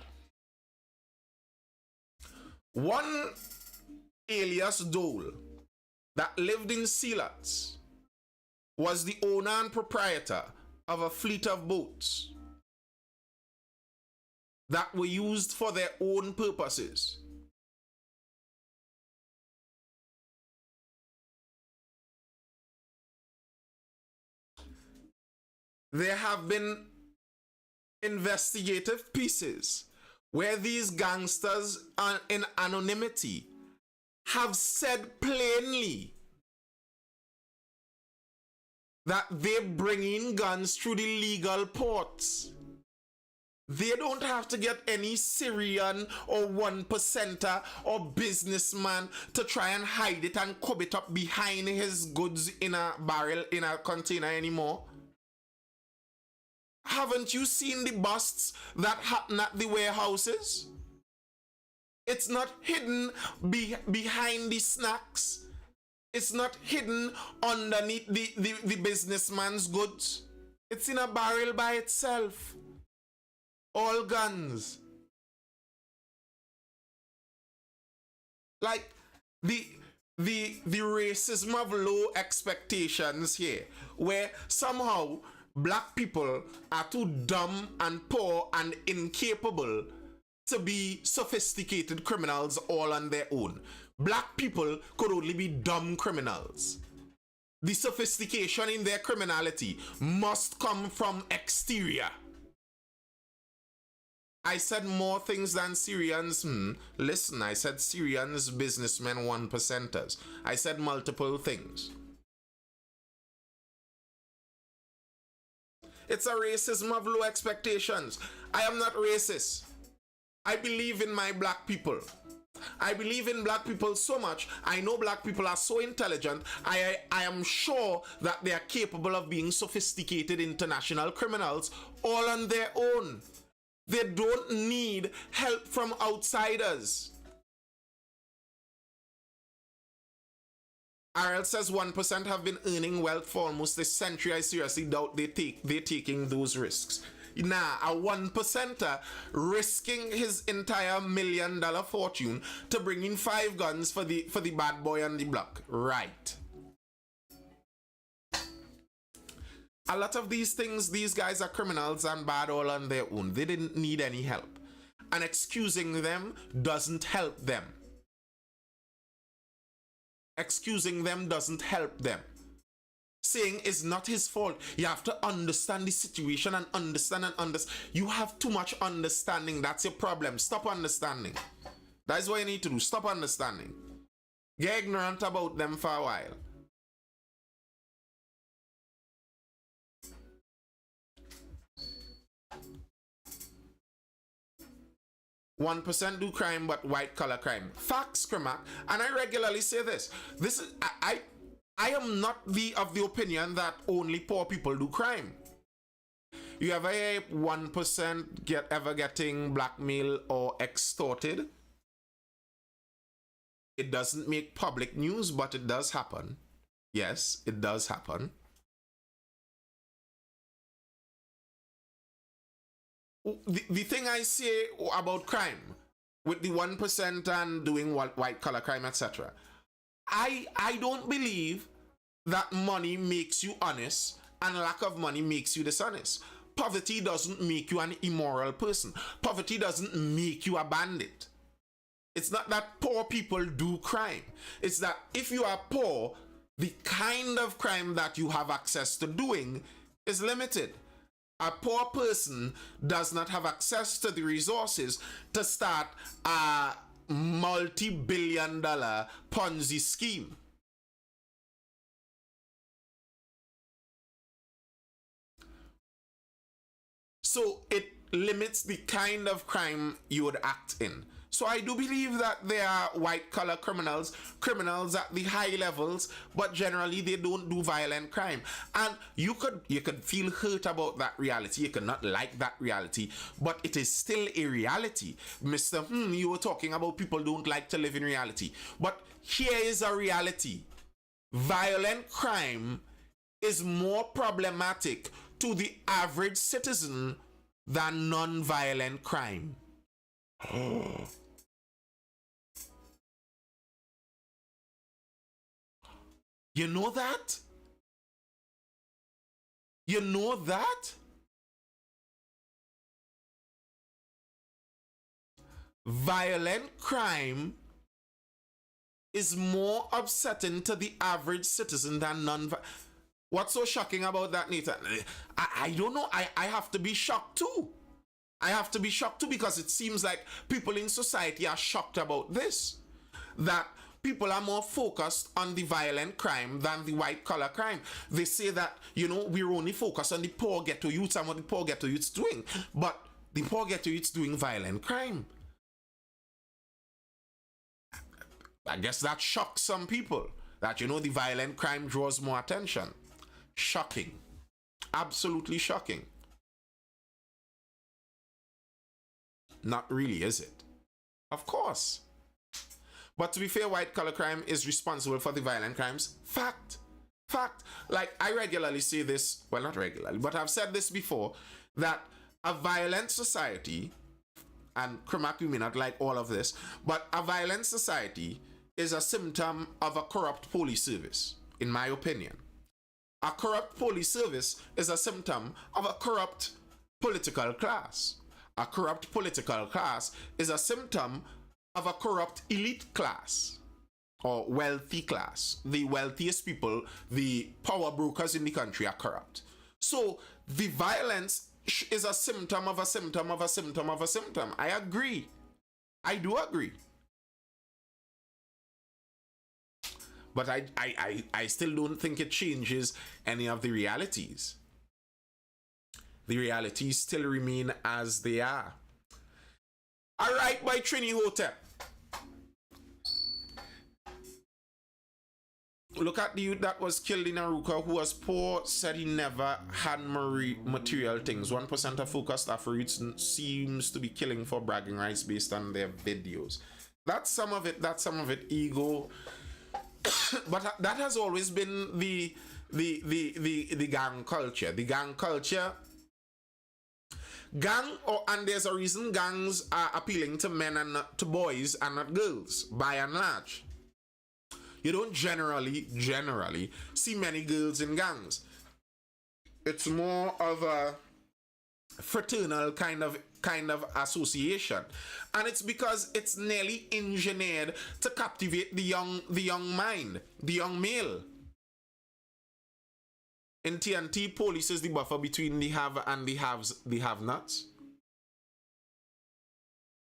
One alias Dole that lived in Sealots was the owner and proprietor of a fleet of boats that were used for their own purposes. There have been investigative pieces where these gangsters in anonymity have said plainly that they bring in guns through the legal ports. They don't have to get any Syrian or 1%er or businessman to try and hide it and cover it up behind his goods in a barrel, in a container anymore. Haven't you seen the busts that happen at the warehouses? It's not hidden behind the snacks. It's not hidden underneath the businessman's goods. It's in a barrel by itself. All guns. Like the racism of low expectations here, where somehow black people are too dumb and poor and incapable to be sophisticated criminals all on their own. Black people could only be dumb criminals. The sophistication in their criminality must come from exterior. I said more things than Syrians. Listen, I said Syrians, businessmen, 1%ers. I said multiple things. It's a racism of low expectations. I am not racist. I believe in my black people. I believe in black people so much. I know black people are so intelligent. I am sure that they are capable of being sophisticated international criminals all on their own. They don't need help from outsiders. RL says 1% have been earning wealth for almost a century. I seriously doubt they're taking those risks. Nah, a 1%er risking his entire $1 million fortune to bring in 5 guns for the bad boy on the block. Right. A lot of these things, these guys are criminals and bad all on their own. They didn't need any help. And excusing them doesn't help them. Excusing them doesn't help them. Saying it's not his fault. You have to understand the situation and understand. You have too much understanding. That's your problem. Stop understanding. That's what you need to do. Stop understanding. Get ignorant about them for a while. %1 do crime, but white collar crime. Facts, Kramak. And I regularly say this. I am not of the opinion that only poor people do crime. You ever hear 1% ever getting blackmailed or extorted? It doesn't make public news, but it does happen. Yes, it does happen. The thing I say about crime, with the 1% and doing white collar crime, etc., I don't believe that money makes you honest and lack of money makes you dishonest. poverty doesn't make you an immoral person. Poverty doesn't make you a bandit. It's not that poor people do crime. It's that if you are poor, the kind of crime that you have access to doing is limited. A poor person does not have access to the resources to start a multi-billion-dollar Ponzi scheme. So it limits the kind of crime you would act in. So I do believe that there are white-collar criminals, criminals at the high levels, but generally they don't do violent crime. And you could feel hurt about that reality. You could not like that reality, but it is still a reality. Mr. You were talking about people don't like to live in reality. But here is a reality. Violent crime is more problematic to the average citizen than non-violent crime. You know that? You know that? Violent crime is more upsetting to the average citizen than non-violent. What's so shocking about that, Nathan? I don't know. I have to be shocked too. I have to be shocked too because it seems like people in society are shocked about this. That people are more focused on the violent crime than the white-collar crime. They say that, we're only focused on the poor ghetto youths and what the poor ghetto youths doing. But the poor ghetto youths doing violent crime. I guess that shocks some people. That, the violent crime draws more attention. Shocking. Absolutely shocking. Not really, is it? Of course. But to be fair, white-collar crime is responsible for the violent crimes. Fact. Fact. Like, I regularly say this, well, not regularly, but I've said this before, that a violent society, and Kramak, you may not like all of this, but a violent society is a symptom of a corrupt police service, in my opinion. A corrupt police service is a symptom of a corrupt political class. A corrupt political class is a symptom of a corrupt elite class or wealthy class. The wealthiest people, the power brokers in the country are corrupt. So the violence is a symptom of a symptom of a symptom of a symptom. I agree. I do agree. But I still don't think it changes any of the realities. The realities still remain as they are. All right, by Trini Hotep. Look at the youth that was killed in Aruka who was poor, said he never had material things. 1% of focused Afro-youths seems to be killing for bragging rights based on their videos. That's some of it, ego. But that has always been the gang culture. The gang culture. And there's a reason gangs are appealing to men and not to boys and not girls, by and large. You don't generally see many girls in gangs. It's more of a fraternal kind of association. And it's because it's nearly engineered to captivate the young mind, the young male. In TNT, police is the buffer between the have and the have-nots.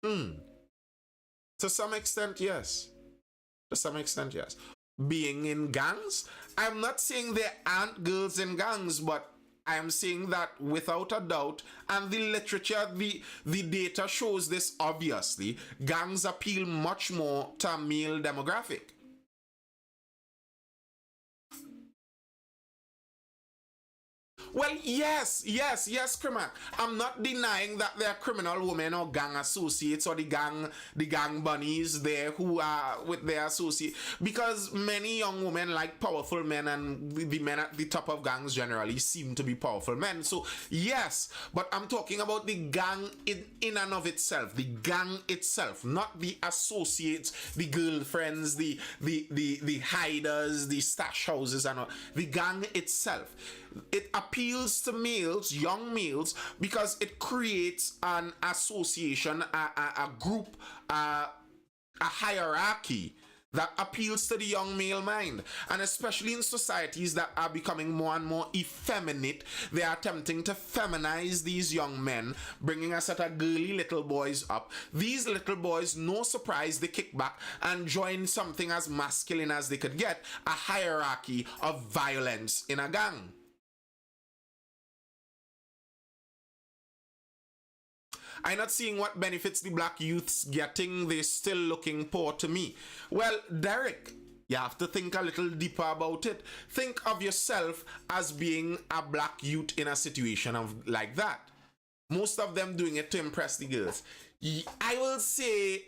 To some extent, yes. To some extent, yes. Being in gangs, I'm not saying there aren't girls in gangs, but I am saying that without a doubt, and the literature, the data shows this obviously, gangs appeal much more to a male demographic. Well, yes, Kramak. I'm not denying that there are criminal women or gang associates or the gang bunnies there who are with their associate. Because many young women like powerful men, and the men at the top of gangs generally seem to be powerful men. So, yes, but I'm talking about the gang in and of itself. The gang itself, not the associates, the girlfriends, the hiders, the stash houses and all. The gang itself. It appeals to males, young males, because it creates an association, a group, a hierarchy that appeals to the young male mind. And especially in societies that are becoming more and more effeminate, they are attempting to feminize these young men, bringing a set of girly little boys up. These little boys, no surprise, they kick back and join something as masculine as they could get, a hierarchy of violence in a gang. I'm not seeing what benefits the black youths getting. They're still looking poor to me. Well, Derek, you have to think a little deeper about it. Think of yourself as being a black youth in a situation of like that. Most of them doing it to impress the girls. I will say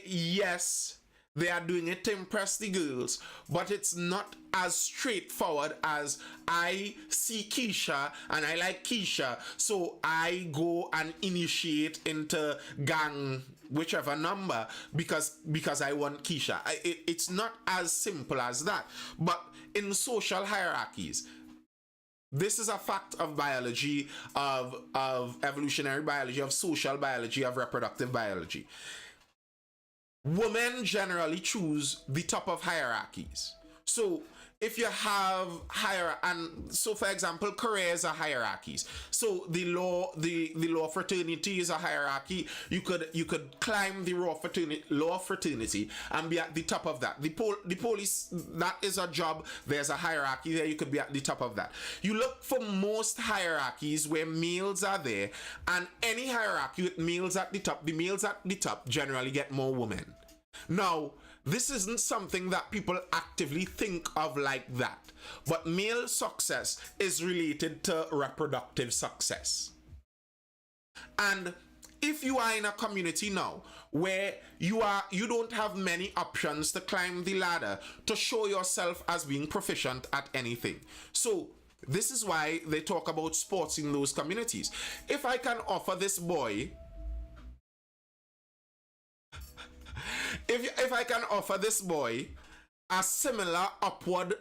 yes, they are doing it to impress the girls, but it's not as straightforward as I see Keisha and I like Keisha, so I go and initiate into gang whichever number because I want Keisha. It's not as simple as that. But in social hierarchies, this is a fact of biology, of evolutionary biology, of social biology, of reproductive biology. Women generally choose the top of hierarchies. So if you have for example, careers are hierarchies. So the law fraternity is a hierarchy. You could climb the law fraternity and be at the top of that. The police, that is a job. There's a hierarchy there. You could be at the top of that. You look for most hierarchies where males are there, and any hierarchy with males at the top, the males at the top generally get more women. Now, this isn't something that people actively think of like that, but male success is related to reproductive success. And if you are in a community now where you don't have many options to climb the ladder to show yourself as being proficient at anything. So this is why they talk about sports in those communities. If I can offer this boy If I can offer this boy a similar upward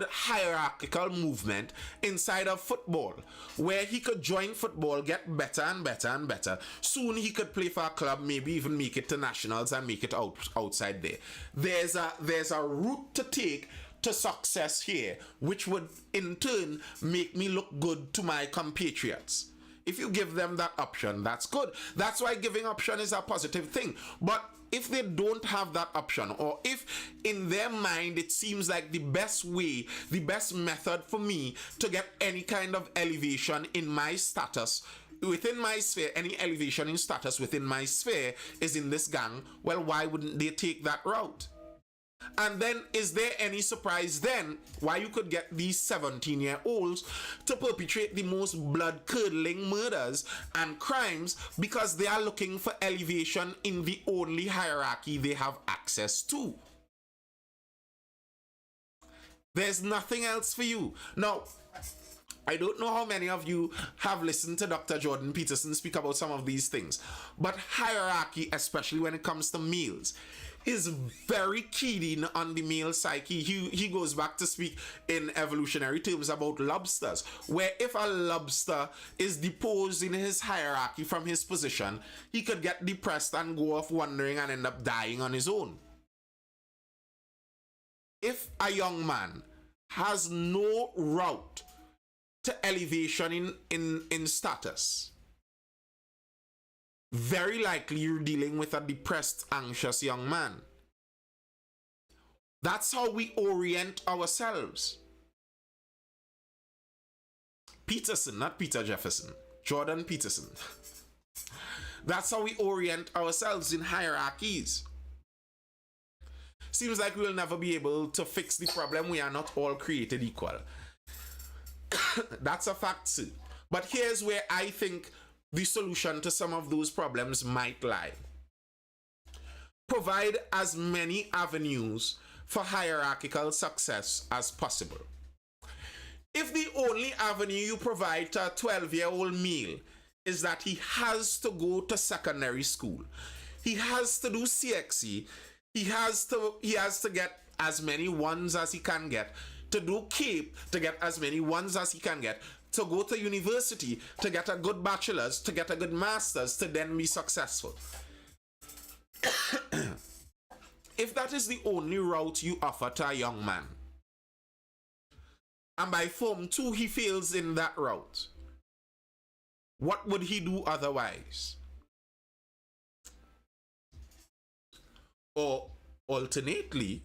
hierarchical movement inside of football, where he could join football, get better and better and better. Soon he could play for a club, maybe even make it to nationals and make it outside there. There's a route to take to success here, which would in turn make me look good to my compatriots. If you give them that option, that's good. That's why giving option is a positive thing. But if they don't have that option, or if in their mind it seems like the best way, the best method for me to get any kind of elevation in my status within my sphere, any elevation in status within my sphere is in this gang, well, why wouldn't they take that route? And then, is there any surprise then why you could get these 17-year-olds to perpetrate the most blood-curdling murders and crimes because they are looking for elevation in the only hierarchy they have access to? There's nothing else for you. Now, I don't know how many of you have listened to Dr. Jordan Peterson speak about some of these things, but hierarchy, especially when it comes to males, is very keen on the male psyche. He goes back to speak in evolutionary terms about lobsters, where if a lobster is deposed in his hierarchy from his position, he could get depressed and go off wandering and end up dying on his own. If a young man has no route to elevation in status, very likely you're dealing with a depressed, anxious young man. That's how we orient ourselves. Peterson, not Peter Jefferson, Jordan Peterson. That's how we orient ourselves in hierarchies. Seems like we'll never be able to fix the problem. We are not all created equal. That's a fact too. But here's where I think the solution to some of those problems might lie. Provide as many avenues for hierarchical success as possible. If the only avenue you provide to a 12-year-old male is that he has to go to secondary school, he has to do CXE, he has to get as many ones as he can get, to do CAPE to get as many ones as he can get, to go to university to get a good bachelor's, to get a good master's, to then be successful. If that is the only route you offer to a young man, and by Form 2 he fails in that route, what would he do otherwise? Or alternately,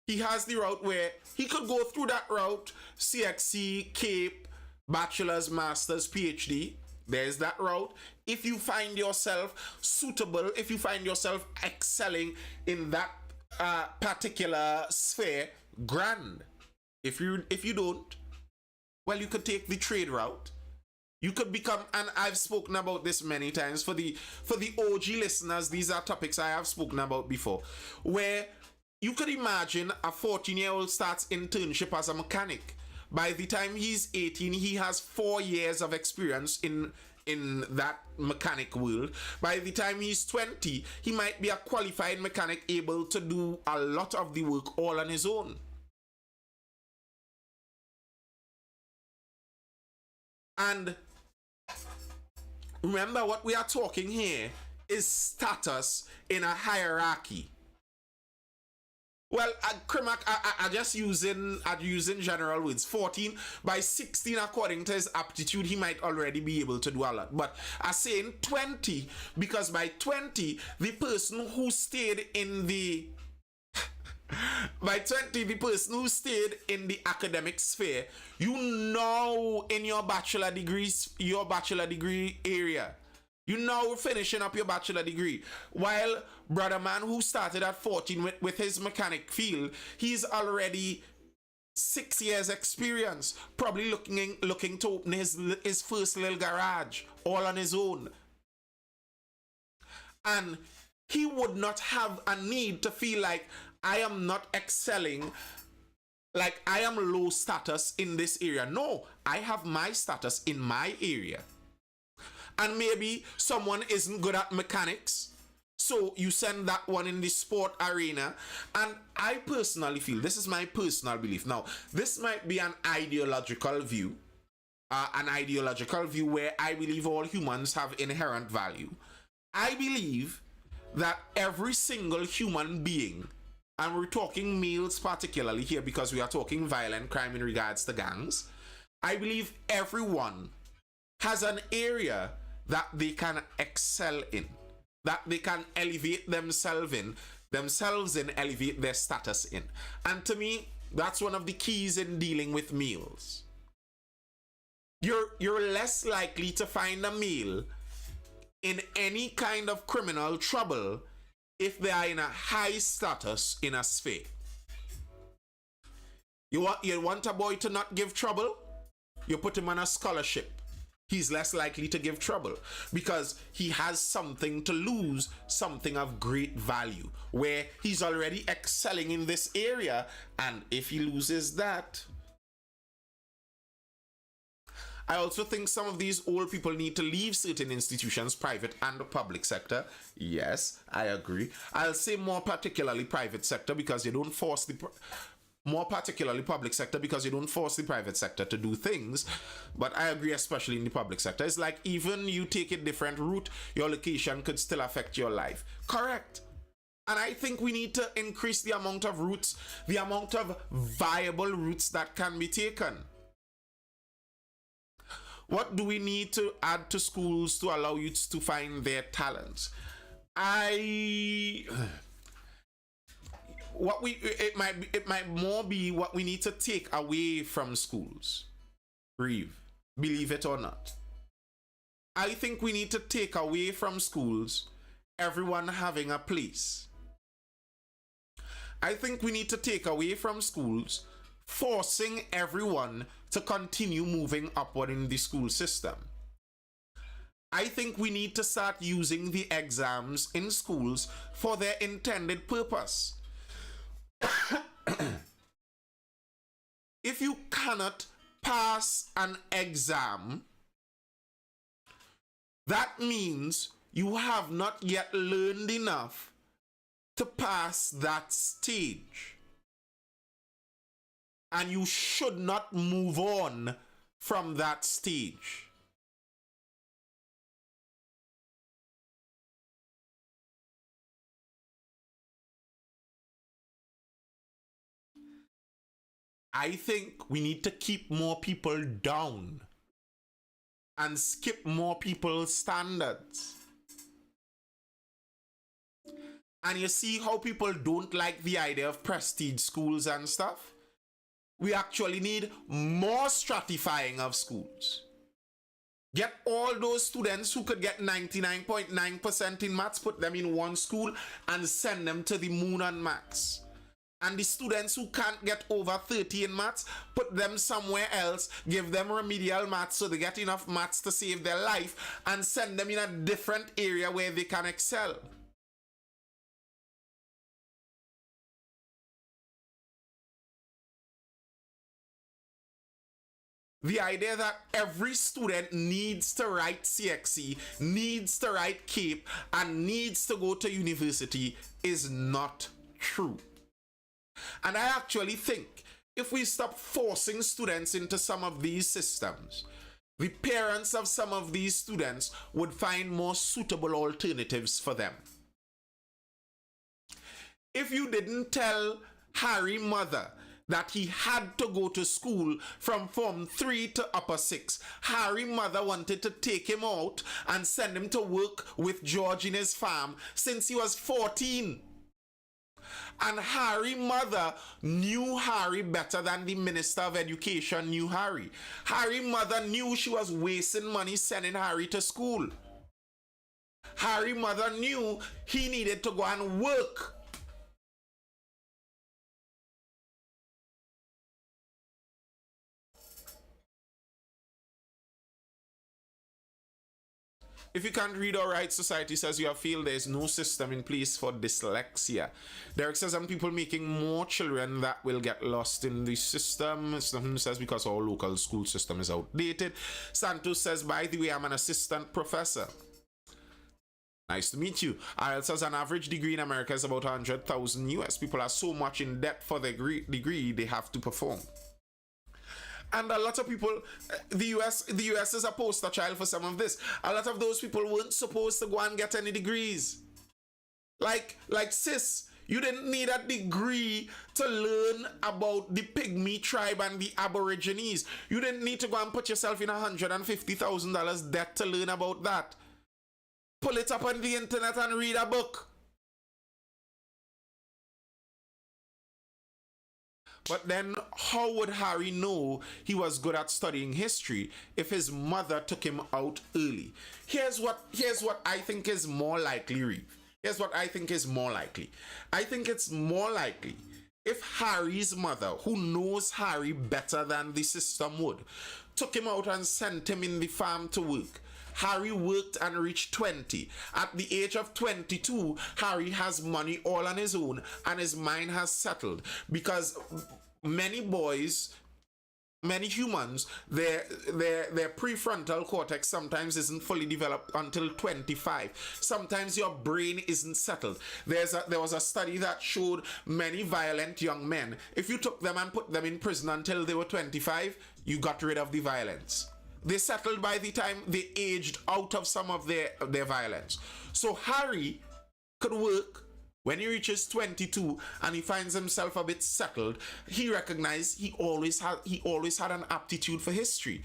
he has the route where he could go through that route, CXC, CAPE, bachelor's, master's, PhD. There's that route. If you find yourself suitable, if you find yourself excelling in that particular sphere, grand. If you don't, well, you could take the trade route. You could become, and I've spoken about this many times, for the OG listeners, these are topics I have spoken about before, where you could imagine a 14-year-old starts internship as a mechanic. By the time he's 18, he has 4 years of experience in that mechanic world. By the time he's 20, he might be a qualified mechanic able to do a lot of the work all on his own. And remember, what we are talking here is status in a hierarchy. Well, I just using general words. 14, by 16, according to his aptitude, he might already be able to do a lot. But I say in 20, because by 20, the person who stayed in the by 20, the person who stayed in the academic sphere, you know, in your bachelor degree area, you know, finishing up your bachelor degree. While brother man who started at 14 with his mechanic field, he's already 6 years experience, probably looking to open his first little garage all on his own. And he would not have a need to feel like, I am not excelling, like I am low status in this area. No, I have my status in my area. And maybe someone isn't good at mechanics, so you send that one in the sport arena. And I personally feel, this is my personal belief. Now, this might be an ideological view where I believe all humans have inherent value. I believe that every single human being, and we're talking males particularly here because we are talking violent crime in regards to gangs, I believe everyone has an area that they can excel in, that they can elevate themselves in, elevate their status in. And to me, that's one of the keys in dealing with males. You're less likely to find a male in any kind of criminal trouble if they are in a high status in a sphere. You want a boy to not give trouble? You put him on a scholarship. He's less likely to give trouble because he has something to lose, something of great value, where he's already excelling in this area, and if he loses that... I also think some of these old people need to leave certain institutions, private and the public sector. Yes, I agree. I'll say more particularly private sector because you don't force the... More particularly public sector because you don't force the private sector to do things. But I agree, especially in the public sector. It's like even you take a different route, your location could still affect your life. Correct. And I think we need to increase the amount of routes, the amount of viable routes that can be taken. What do we need to add to schools to allow youths to find their talents? It might more be what we need to take away from schools. Believe it or not. I think we need to take away from schools everyone having a place. I think we need to take away from schools forcing everyone to continue moving upward in the school system. I think we need to start using the exams in schools for their intended purpose. If you cannot pass an exam, that means you have not yet learned enough to pass that stage. And you should not move on from that stage. I think we need to keep more people down and skip more people's standards. And you see how people don't like the idea of prestige schools and stuff? We actually need more stratifying of schools. Get all those students who could get 99.9% in maths, put them in one school and send them to the moon on maths. And the students who can't get over 30 in maths, put them somewhere else, give them remedial maths so they get enough maths to save their life, and send them in a different area where they can excel. The idea that every student needs to write CXC, needs to write CAPE, and needs to go to university is not true. And I actually think if we stop forcing students into some of these systems, the parents of some of these students would find more suitable alternatives for them. If you didn't tell Harry's mother that he had to go to school from Form 3 to Upper 6, Harry's mother wanted to take him out and send him to work with George in his farm since he was 14. And Harry's mother knew Harry better than the Minister of Education knew Harry. Harry's mother knew she was wasting money sending Harry to school. Harry's mother knew he needed to go and work. If you can't read or write, society says you have failed. There is no system in place for dyslexia. Derek says some people making more children that will get lost in the system. Stephen says because our local school system is outdated. Santos says, by the way, I'm an assistant professor. Nice to meet you. Ariel says an average degree in America is about 100,000 US. People are so much in debt for their degree they have to perform. And a lot of people, the US is a poster child for some of this. A lot of those people weren't supposed to go and get any degrees. Like sis, you didn't need a degree to learn about the Pygmy tribe and the Aborigines. You didn't need to go and put yourself in $150,000 debt to learn about that. Pull it up on the internet and read a book. But then how would Harry know he was good at studying history if his mother took him out early? Here's what I think is more likely, Reeve. Here's what I think is more likely. I think it's more likely if Harry's mother, who knows Harry better than the system would, took him out and sent him in the farm to work. Harry worked and reached 20. At the age of 22, Harry has money all on his own and his mind has settled. Because many boys, many humans, their prefrontal cortex sometimes isn't fully developed until 25. Sometimes your brain isn't settled. There was a study that showed many violent young men, if you took them and put them in prison until they were 25, you got rid of the violence. They settled by the time they aged out of some of their violence. So Harry could work when he reaches 22 and he finds himself a bit settled. He recognized he always had an aptitude for history.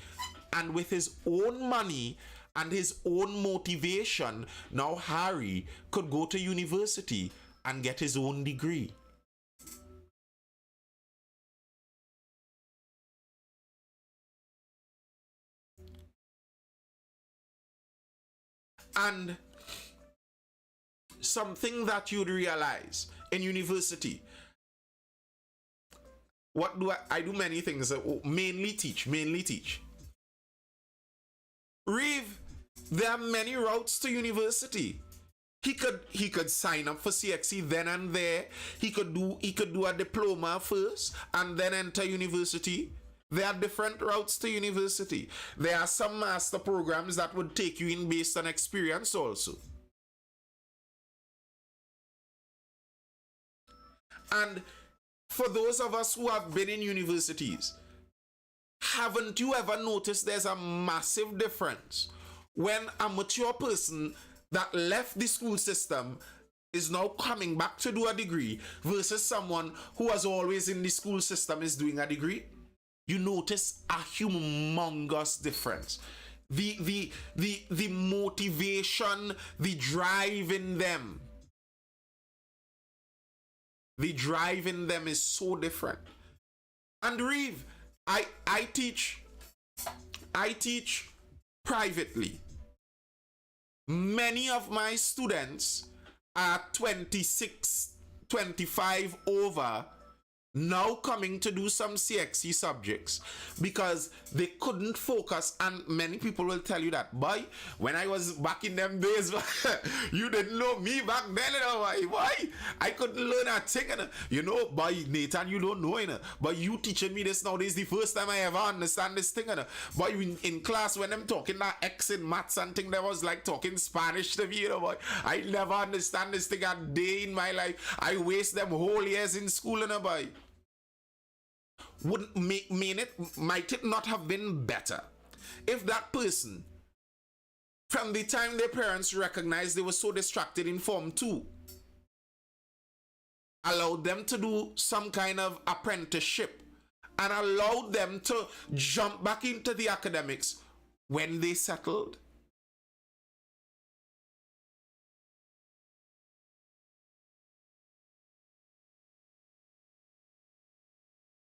And with his own money and his own motivation, now Harry could go to university and get his own degree. And something that you'd realize in university, what do I do many things, mainly teach. Reeve, there are many routes to university. He could sign up for CXC then and there. He could do a diploma first and then enter university. There are different routes to university. There are some master programs that would take you in based on experience also. And for those of us who have been in universities, haven't you ever noticed there's a massive difference when a mature person that left the school system is now coming back to do a degree versus someone who was always in the school system is doing a degree? You notice a humongous difference. The motivation, the drive in them. The drive in them is so different. And Reeve, I teach privately. Many of my students are 26, 25 over, now coming to do some CXC subjects because they couldn't focus. And many people will tell you that, boy, when I was back in them days, you didn't know me back then, you know, why? I couldn't learn a thing, you know, boy, Nathan, you don't know, you know, but you teaching me this nowadays, the first time I ever understand this thing, you know. Boy, in class, when I'm talking that X in maths and thing, that was like talking Spanish to me, you know, boy. I never understand this thing a day in my life. I waste them whole years in school, you know, boy. Wouldn't might it not have been better if that person, from the time their parents recognized they were so distracted in Form 2, allowed them to do some kind of apprenticeship and allowed them to jump back into the academics when they settled?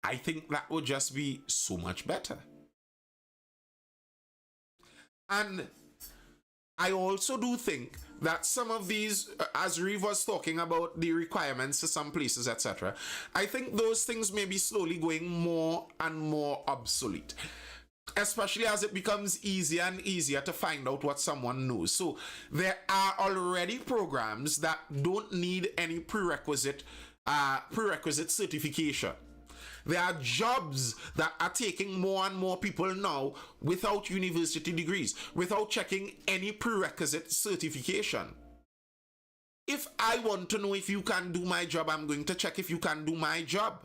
I think that would just be so much better. And I also do think that some of these, as Reeve was talking about the requirements to some places, etc., I think those things may be slowly going more and more obsolete, especially as it becomes easier and easier to find out what someone knows. So there are already programs that don't need any prerequisite certification. There are jobs that are taking more and more people now without university degrees, without checking any prerequisite certification. If I want to know if you can do my job, I'm going to check if you can do my job.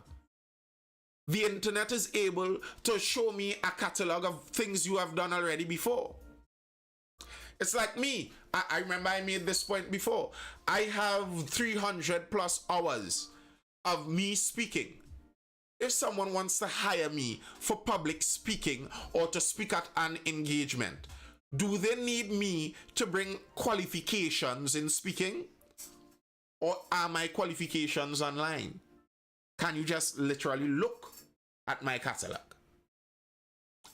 The internet is able to show me a catalog of things you have done already before. It's like me. I remember I made this point before. I have 300 plus hours of me speaking. If someone wants to hire me for public speaking or to speak at an engagement, do they need me to bring qualifications in speaking? Or are my qualifications online? Can you just literally look at my catalog?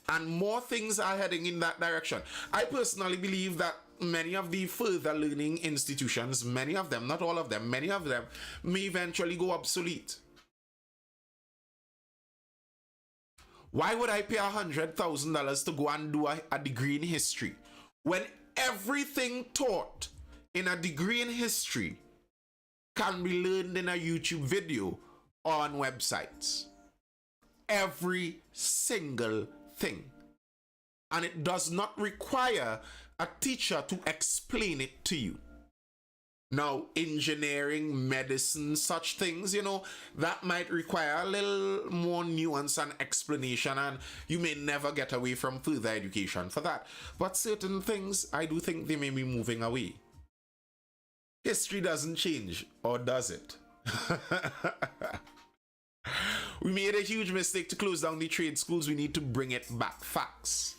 And more things are heading in that direction. I personally believe that many of the further learning institutions, many of them, not all of them, many of them may eventually go obsolete. Why would I pay $100,000 to go and do a degree in history when everything taught in a degree in history can be learned in a YouTube video or on websites? Every single thing. And it does not require a teacher to explain it to you. Now, engineering, medicine, such things, you know, that might require a little more nuance and explanation, and you may never get away from further education for that. But certain things, I do think they may be moving away. History doesn't change, or does it? We made a huge mistake to close down the trade schools. We need to bring it back. Facts.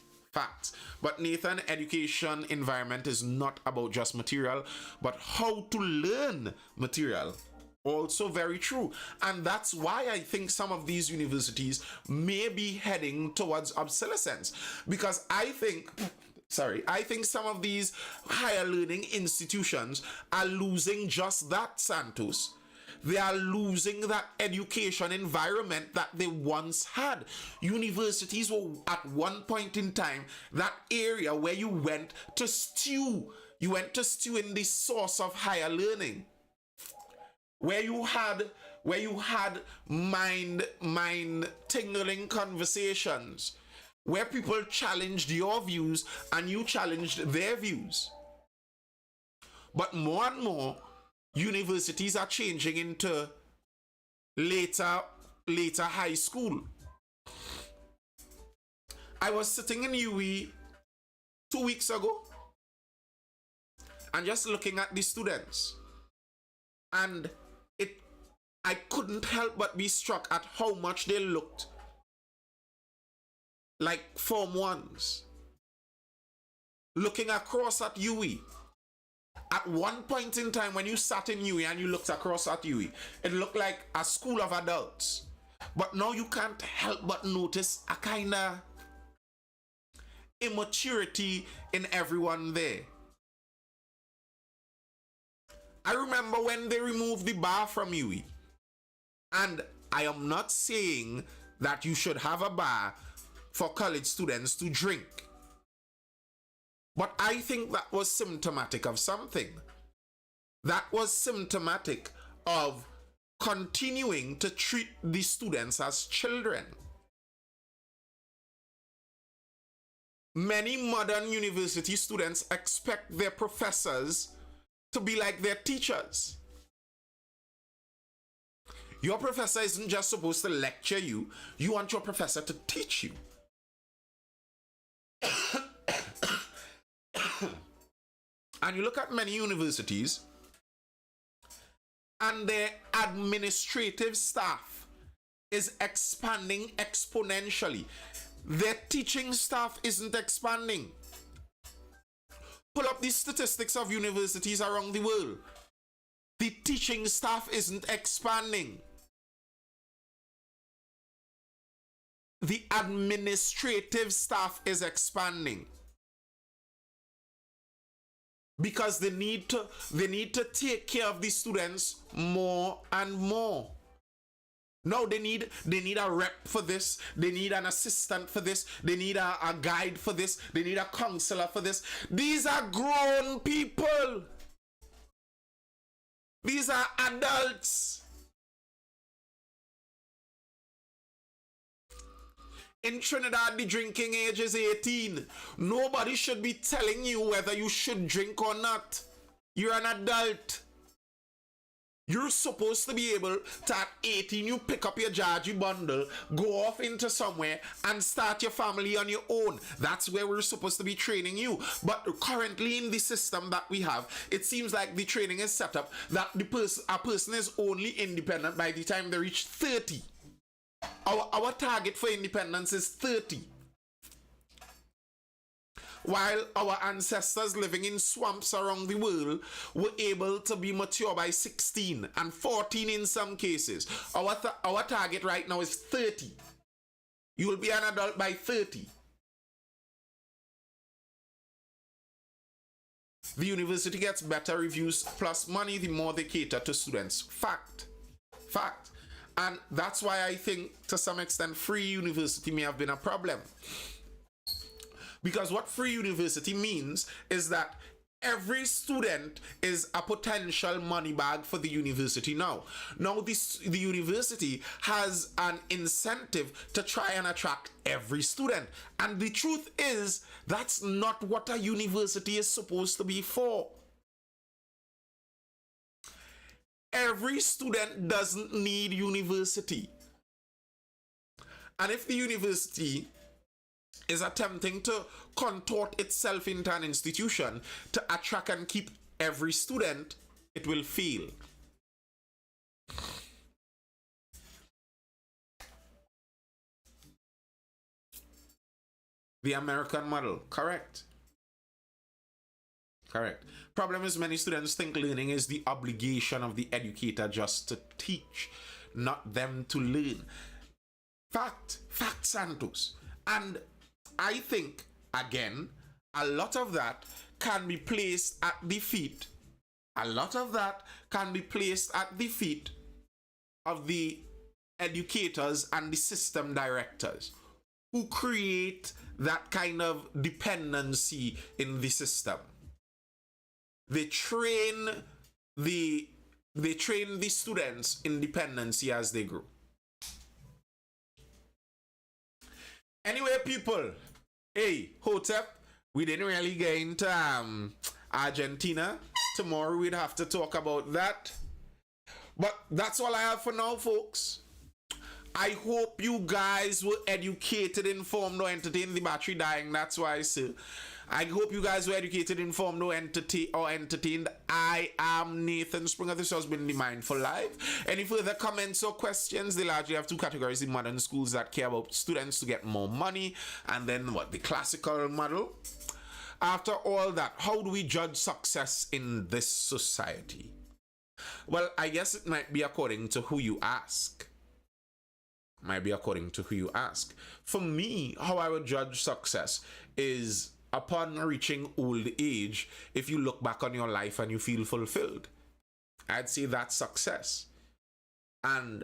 But Nathan, education environment is not about just material, but how to learn material. Also very true. And that's why I think some of these universities may be heading towards obsolescence. Because I think some of these higher learning institutions are losing just that, Santos. They are losing that education environment that they once had. Universities were at one point in time that area where you went to stew. You went to stew in the source of higher learning. Where you had mind tingling conversations. Where people challenged your views and you challenged their views. But more and more, universities are changing into later high school. I was sitting in UE 2 weeks ago and just looking at the students, and I couldn't help but be struck at how much they looked like Form 1s. Looking across at UE. At one point in time when you sat in UE and you looked across at UE, it looked like a school of adults. But now you can't help but notice a kind of immaturity in everyone there. I remember when they removed the bar from UE. And I am not saying that you should have a bar for college students to drink. But I think that was symptomatic of something. That was symptomatic of continuing to treat the students as children. Many modern university students expect their professors to be like their teachers. Your professor isn't just supposed to lecture you. You want your professor to teach you. And you look at many universities, and their administrative staff is expanding exponentially. Their teaching staff isn't expanding. Pull up the statistics of universities around the world. The teaching staff isn't expanding. The administrative staff is expanding. Because they need to take care of the students more and more. No, they need a rep for this. They need an assistant for this. They need a guide for this. They need a counselor for this. These are grown people. These are adults. In Trinidad, the drinking age is 18. Nobody should be telling you whether you should drink or not. You're an adult. You're supposed to be able to, at 18, you pick up your Jaji bundle, go off into somewhere, and start your family on your own. That's where we're supposed to be training you. But currently in the system that we have, it seems like the training is set up that a person is only independent by the time they reach 30. Our target for independence is 30. While our ancestors living in swamps around the world were able to be mature by 16 and 14 in some cases. Our target right now is 30. You will be an adult by 30. The university gets better reviews plus money the more they cater to students. Fact. And that's why I think to some extent free university may have been a problem. Because what free university means is that every student is a potential money bag for the university now. Now the university has an incentive to try and attract every student. And the truth is, that's not what a university is supposed to be for. Every student doesn't need university. And if the university is attempting to contort itself into an institution to attract and keep every student, it will fail. The American model, correct. Problem is many students think learning is the obligation of the educator just to teach, not them to learn. Fact, Santos. And I think, again, a lot of that can be placed at the feet. A lot of that can be placed at the feet of the educators and the system directors who create that kind of dependency in the system. They train the students in dependency as they grow. Anyway, people, hey, Hotep, we didn't really get into Argentina. Tomorrow we'd have to talk about that. But that's all I have for now, folks. I hope you guys were educated, informed, or entertained. The battery dying, that's why I say. I hope you guys were educated, informed, or entertained. I am Nathan Springer. This has been the Mindful Live. Any further comments or questions? They largely have two categories in modern schools that care about students to get more money, and then what? The classical model. After all that, how do we judge success in this society? Well, I guess it might be according to who you ask. For me, how I would judge success is upon reaching old age, if you look back on your life and you feel fulfilled. I'd say that's success. And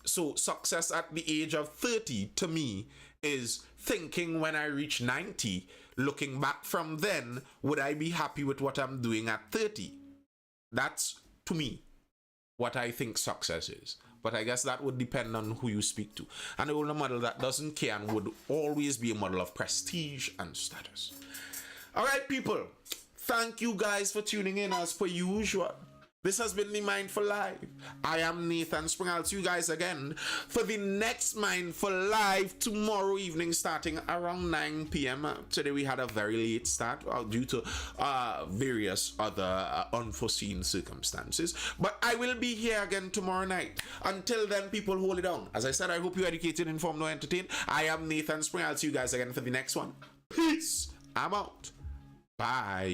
so success at the age of 30 to me is thinking when I reach 90, looking back from then, would I be happy with what I'm doing at 30? That's, to me, what I think success is. But I guess that would depend on who you speak to. And the older model that doesn't care and would always be a model of prestige and status. All right, people. Thank you guys for tuning in as per usual. This has been the Mindful Live. I am Nathan Springer. I'll see you guys again for the next Mindful Live tomorrow evening starting around 9 p.m. Today we had a very late start due to various other unforeseen circumstances. But I will be here again tomorrow night. Until then, people, hold it on. As I said, I hope you're educated, informed, or entertained. I am Nathan Springer. I'll see you guys again for the next one. Peace. I'm out. Bye.